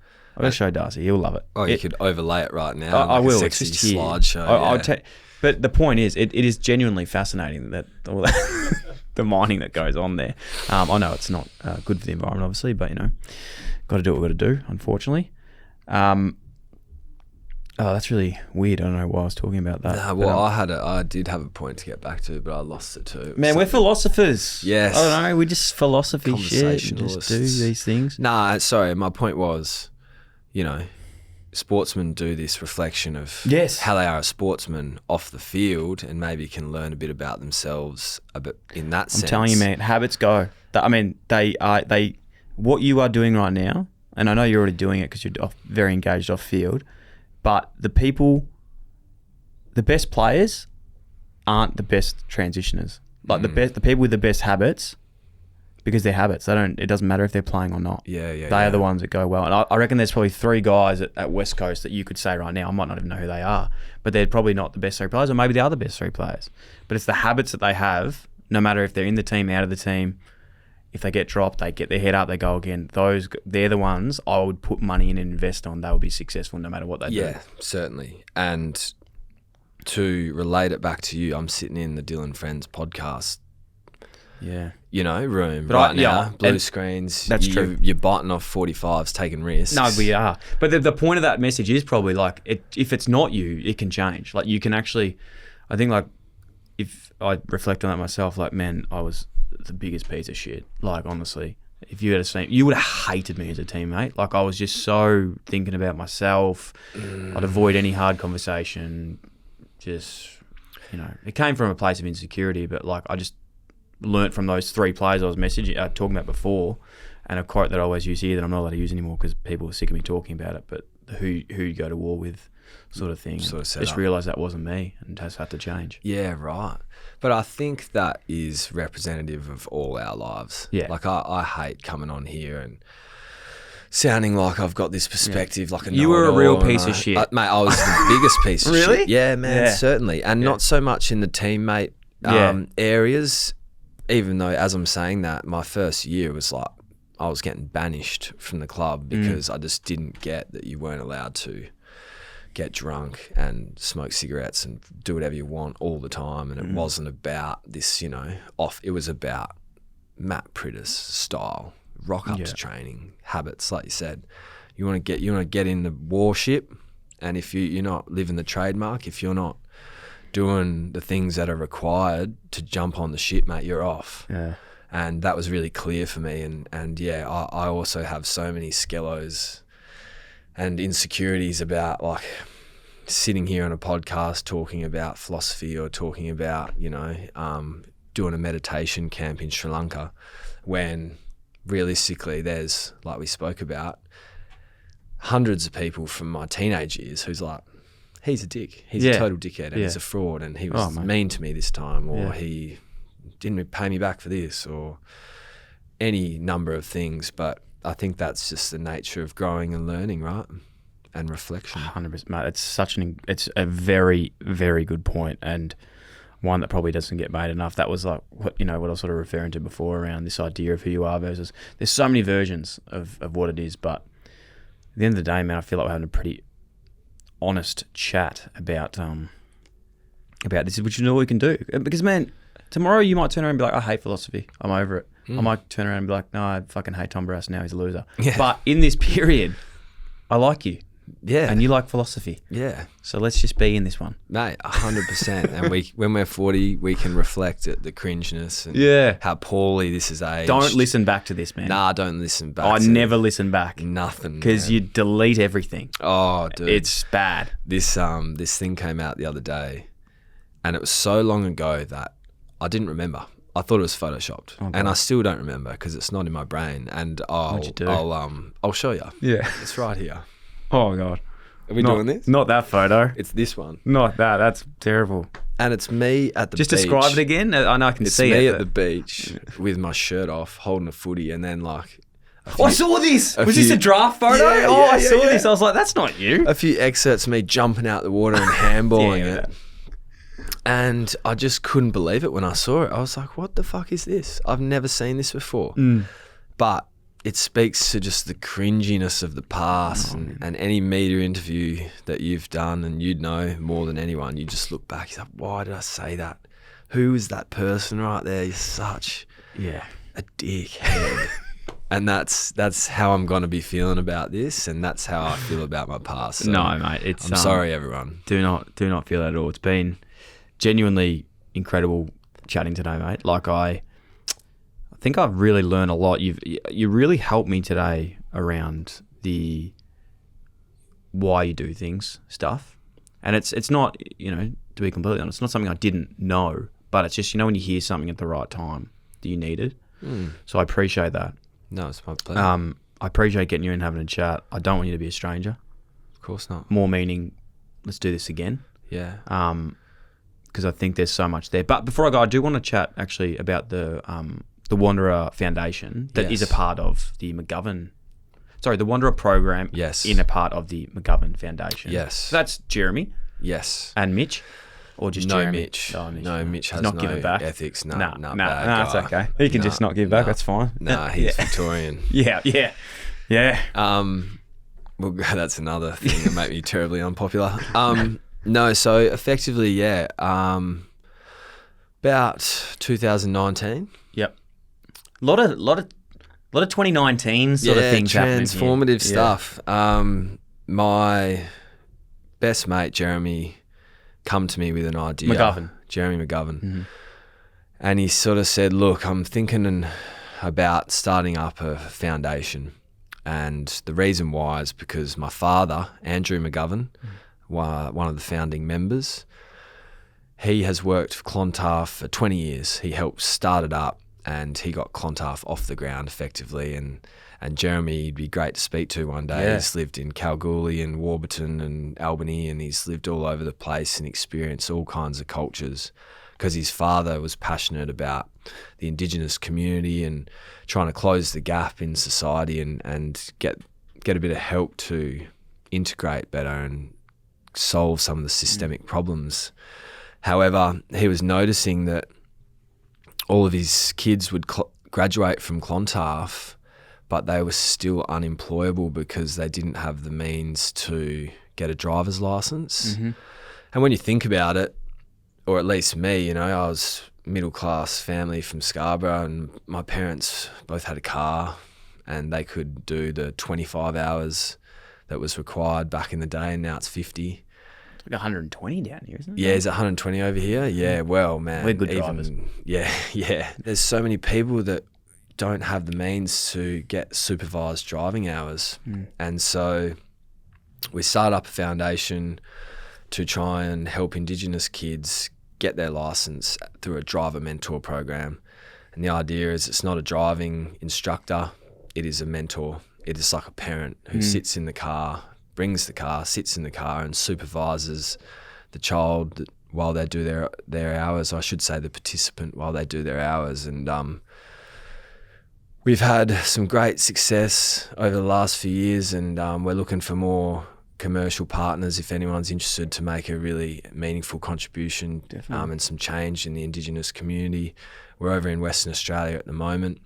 going to show Darcy. He'll love it. Oh, you could overlay it right now. I will. A sexy it's just slideshow. But the point is, it is genuinely fascinating that all that the mining that goes on there. I know it's not good for the environment, obviously, but you know, got to do what we've got to do. Unfortunately. That's really weird. I don't know why I was talking about that. Nah, well, I did have a point to get back to, but I lost it too. Man, we're philosophers. Yes. I don't know. We just philosophy shit. And just do these things. Nah, sorry. My point was, you know, sportsmen do this reflection of how they are a sportsman off the field, and maybe can learn a bit about themselves a bit in that sense. I'm telling you, man, habits go. I mean, what you are doing right now, and I know you're already doing it because you're very engaged off field. But the best players aren't the best transitioners. Like the people with the best habits, because they're habits. It doesn't matter if they're playing or not. They are the ones that go well. And I reckon there's probably 3 guys at West Coast that you could say right now, I might not even know who they are, but they're probably not the best 3 players, or maybe they are the best 3 players. But it's the habits that they have, no matter if they're in the team, out of the team. If they get dropped, they get their head up, they go again. They're the ones I would put money in and invest on. They will be successful no matter what they do. Yeah, certainly. And to relate it back to you, I'm sitting in the Dyl Friends podcast. Yeah. You know, room but now, blue screens. That's true. You're biting off 45s, taking risks. No, we are. But the point of that message is probably like, if it's not you, it can change. Like you can actually, I think like, if I reflect on that myself, like, man, I was the biggest piece of shit. Like, honestly, if you had seen, you would have hated me as a teammate. Like, I was just so thinking about myself. I'd avoid any hard conversation. Just, you know, it came from a place of insecurity, but like, I just learnt from those 3 players I was talking about before, and a quote that I always use here that I'm not allowed to use anymore because people are sick of me talking about it, but who you go to war with sort of thing. Just realised that wasn't me and has had to change. Yeah, right. But I think that is representative of all our lives. Yeah. Like I hate coming on here and sounding like I've got this perspective like a You were a real piece of shit. Mate, I was the biggest piece of shit. Really? Yeah, man, certainly. And not so much in the teammate areas, even though as I'm saying that, my first year was like I was getting banished from the club because I just didn't get that you weren't allowed to get drunk and smoke cigarettes and do whatever you want all the time. And it wasn't about this, you know, it was about Matt Prittis style, rock up to training, habits, like you said. You want to get in the warship, and if you're not living the trademark, if you're not doing the things that are required to jump on the ship, mate, you're off. Yeah. And that was really clear for me. And yeah, I also have so many skellos and insecurities about like sitting here on a podcast talking about philosophy or talking about, you know, doing a meditation camp in Sri Lanka, when realistically there's, like we spoke about, hundreds of people from my teenage years who's like, he's a dick. He's a total dickhead and he's a fraud and he was mean to me this time, or he didn't pay me back for this, or any number of things. But I think that's just the nature of growing and learning, right? And reflection. 100%, mate. It's a very, very good point, and one that probably doesn't get made enough. That was like what I was sort of referring to before around this idea of who you are versus. There's so many versions of what it is, but at the end of the day, man, I feel like we're having a pretty honest chat about this, which is all we can do. Because, man, tomorrow you might turn around and be like, I hate philosophy. I'm over it. I might turn around and be like, no, I fucking hate Tom Barrass now. He's a loser. Yeah. But in this period, I like you. Yeah. And you like philosophy. Yeah. So let's just be in this one. Mate, 100%. And when we're 40, we can reflect at the cringeness and how poorly this is aged. Don't listen back to this, man. Nah, don't listen back. I never listen back. Nothing. Because you delete everything. Oh, dude. It's bad. This thing came out the other day, and it was so long ago that I didn't remember. I thought it was photoshopped, and I still don't remember because it's not in my brain. And I'll show you. Yeah, it's right here. Oh God, are we doing this? Not that photo. It's this one. Not that. That's terrible. And it's me at the beach. Just describe it again. I know I can see it. It's me at the beach with my shirt off, holding a footy, and then like. I saw this. Was this a draft photo? I saw this. I was like, that's not you. A few excerpts of me jumping out the water and handballing it. And I just couldn't believe it when I saw it. I was like, what the fuck is this? I've never seen this before. But it speaks to just the cringiness of the past and any media interview that you've done, and you'd know more than anyone. You just look back, you're like, why did I say that? Who is that person right there? You're such a dickhead. And that's how I'm going to be feeling about this, and that's how I feel about my past. So no, mate. I'm sorry, everyone. Do not feel that at all. It's been genuinely incredible chatting today, mate. Like I think I've really learned a lot. You really helped me today around the why you do things stuff, and it's not, to be completely honest, it's not something I didn't know, but it's just when you hear something at the right time that you needed. So I appreciate that. No, it's my pleasure. I appreciate getting you in, having a chat. I don't want you to be a stranger. Of course not. More meaning, let's do this again. Yeah. Because I think there's so much there. But before I go, I do want to chat actually about the Wanderer Foundation that is a part of the the Wanderer program in a part of the McGovern Foundation. Yes. So that's Jeremy. Yes. And Mitch. Or just no Jeremy? Mitch. Oh, Mitch. No, Mitch has not no giving back. ethics. No, that's okay. He can just not give back. That's fine. Nah, he's Victorian. Yeah. Well, that's another thing that made me terribly unpopular. No, so effectively, about 2019. Yep. A lot of 2019 sort of things happening. Transformative stuff. My best mate Jeremy come to me with an idea. Jeremy McGovern. And he sort of said, look, I'm thinking about starting up a foundation. And the reason why is because my father, Andrew McGovern, one of the founding members, he has worked for Clontarf for 20 years. He helped start it up, and he got Clontarf off the ground effectively. And Jeremy, he'd be great to speak to one day. He's lived in Kalgoorlie and Warburton and Albany, and he's lived all over the place and experienced all kinds of cultures because his father was passionate about the Indigenous community and trying to close the gap in society and get a bit of help to integrate better and solve some of the systemic problems. However, he was noticing that all of his kids would graduate from Clontarf, but they were still unemployable because they didn't have the means to get a driver's license. Mm-hmm. And when you think about it, or at least me, I was middle-class family from Scarborough, and my parents both had a car, and they could do the 25 hours that was required back in the day, and now it's 50. It's like 120 down here, isn't it? Yeah, is it 120 over here? Yeah, well, man. We're good drivers. Yeah. There's so many people that don't have the means to get supervised driving hours. And so we started up a foundation to try and help Indigenous kids get their license through a driver mentor program. And the idea is it's not a driving instructor, it is a mentor. It is like a parent who sits in the car, brings the car, sits in the car and supervises the child while they do their hours. I should say the participant while they do their hours. And we've had some great success over the last few years, and we're looking for more commercial partners if anyone's interested to make a really meaningful contribution and some change in the Indigenous community. We're over in Western Australia at the moment,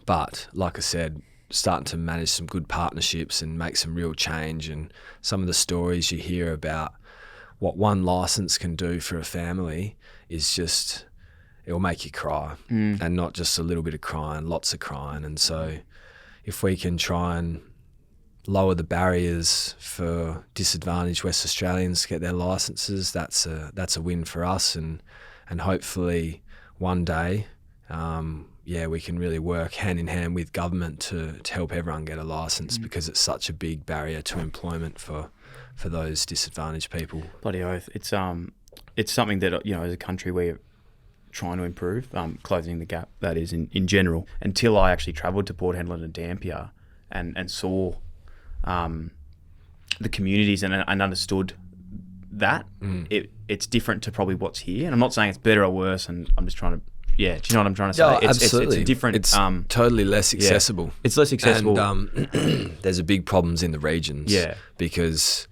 but like I said, starting to manage some good partnerships and make some real change. And some of the stories you hear about what one license can do for a family is just, it'll make you cry, and not just a little bit of crying, lots of crying. And so if we can try and lower the barriers for disadvantaged West Australians to get their licenses, that's a win for us. And hopefully one day, we can really work hand in hand with government to help everyone get a license, because it's such a big barrier to employment for those disadvantaged people. Bloody oath. It's something that, as a country we're trying to improve, closing the gap, that is, in general. Until I actually travelled to Port Hedland and Dampier and saw the communities and understood that, it's different to probably what's here. And I'm not saying it's better or worse, and I'm just trying to, do you know what I'm trying to say? Yeah, absolutely. It's different. It's totally less accessible. Yeah, it's less accessible. And there's a big problems in the regions. Yeah. Because,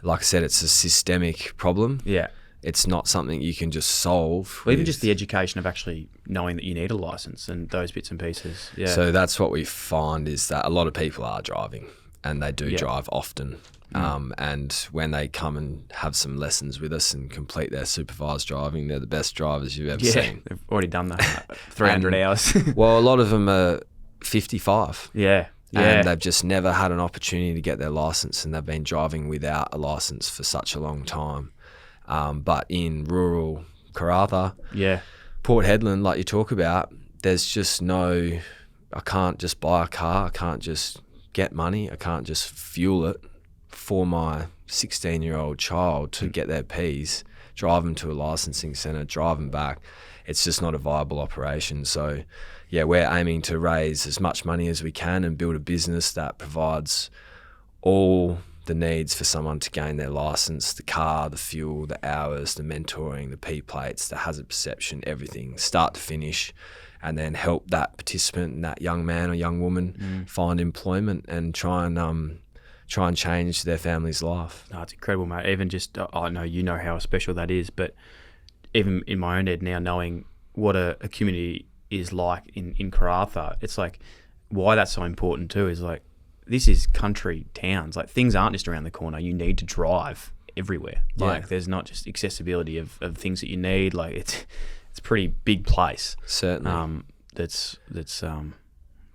like I said, it's a systemic problem. Yeah. It's not something you can just solve. Well, even just the education of actually knowing that you need a license and those bits and pieces. Yeah. So that's what we find, is that a lot of people are driving, and they do drive often. And when they come and have some lessons with us and complete their supervised driving, they're the best drivers you've ever seen. They've already done that. 300 hours. Well, a lot of them are 55. Yeah. And they've just never had an opportunity to get their license, and they've been driving without a license for such a long time. But in rural Karratha, Port Hedland, like you talk about, there's just I can't just buy a car, I can't just get money, I can't just fuel it for my 16-year-old child to get their Ps, drive them to a licensing centre, drive them back. It's just not a viable operation. So, we're aiming to raise as much money as we can and build a business that provides all the needs for someone to gain their license: the car, the fuel, the hours, the mentoring, the P plates, the hazard perception, everything, start to finish, and then help that participant and that young man or young woman find employment and try and change their family's life. No, it's incredible, mate. Even just, I know you know how special that is, but even in my own head now, knowing what a community is like in Karratha, it's like, why that's so important too is like, this is country towns. Like, things aren't just around the corner. You need to drive everywhere. Like, there's not just accessibility of things that you need. Like, it's a pretty big place. Certainly.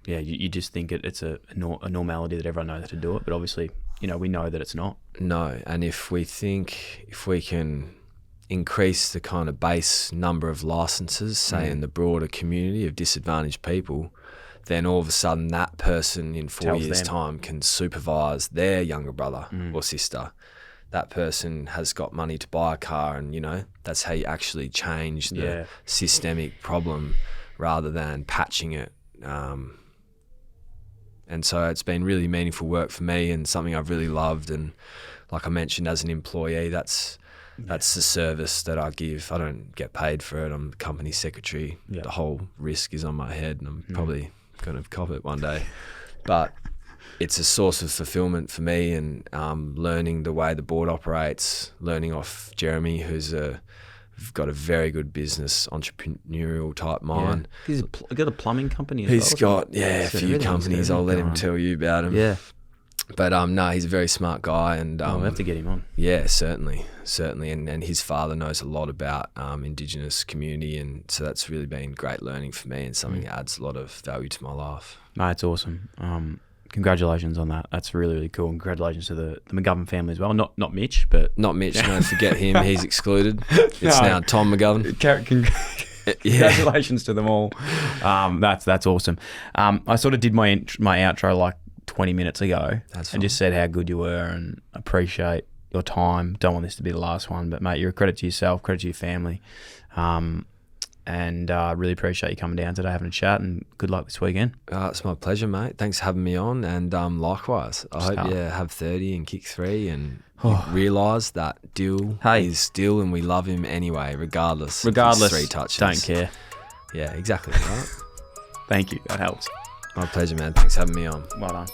You just think it's a normality that everyone knows how to do it, but obviously, we know that it's not. No, and if we can increase the kind of base number of licenses, say in the broader community of disadvantaged people, then all of a sudden that person in 4 years' time can supervise their younger brother or sister. That person has got money to buy a car, and that's how you actually change the systemic problem rather than patching it. And so it's been really meaningful work for me and something I've really loved. And like I mentioned, as an employee, that's the service that I give. I don't get paid for it. I'm the company secretary. Yeah. The whole risk is on my head, and I'm probably going to cop it one day. But it's a source of fulfillment for me, and learning the way the board operates, learning off Jeremy, who's a We've got a very good business, entrepreneurial type mind. He's got a plumbing company as He's well. got, a few companies. I'll let him tell you about him. Yeah. But no, he's a very smart guy, and we have to get him on. Yeah, certainly, and his father knows a lot about Indigenous community, and so that's really been great learning for me, and something that adds a lot of value to my life. No, it's awesome. Congratulations on that. That's really, really cool. And congratulations to the McGovern family as well. Not Mitch, but not Mitch. Don't forget him. He's excluded. It's now Tom McGovern. Congratulations to them all. That's awesome. I sort of did my outro like 20 minutes ago and just said how good you were and appreciate your time. Don't want this to be the last one, but mate, you're a credit to yourself, credit to your family, and really appreciate you coming down today, having a chat, and good luck this weekend. It's my pleasure, mate. Thanks for having me on, and likewise. I hope you have 30 and kick 3 and realise that Dyl is Dyl, and we love him anyway, regardless of his 3 touches. Don't care. Yeah, exactly. Right. Thank you. That helps. My pleasure, man. Thanks for having me on. Well done.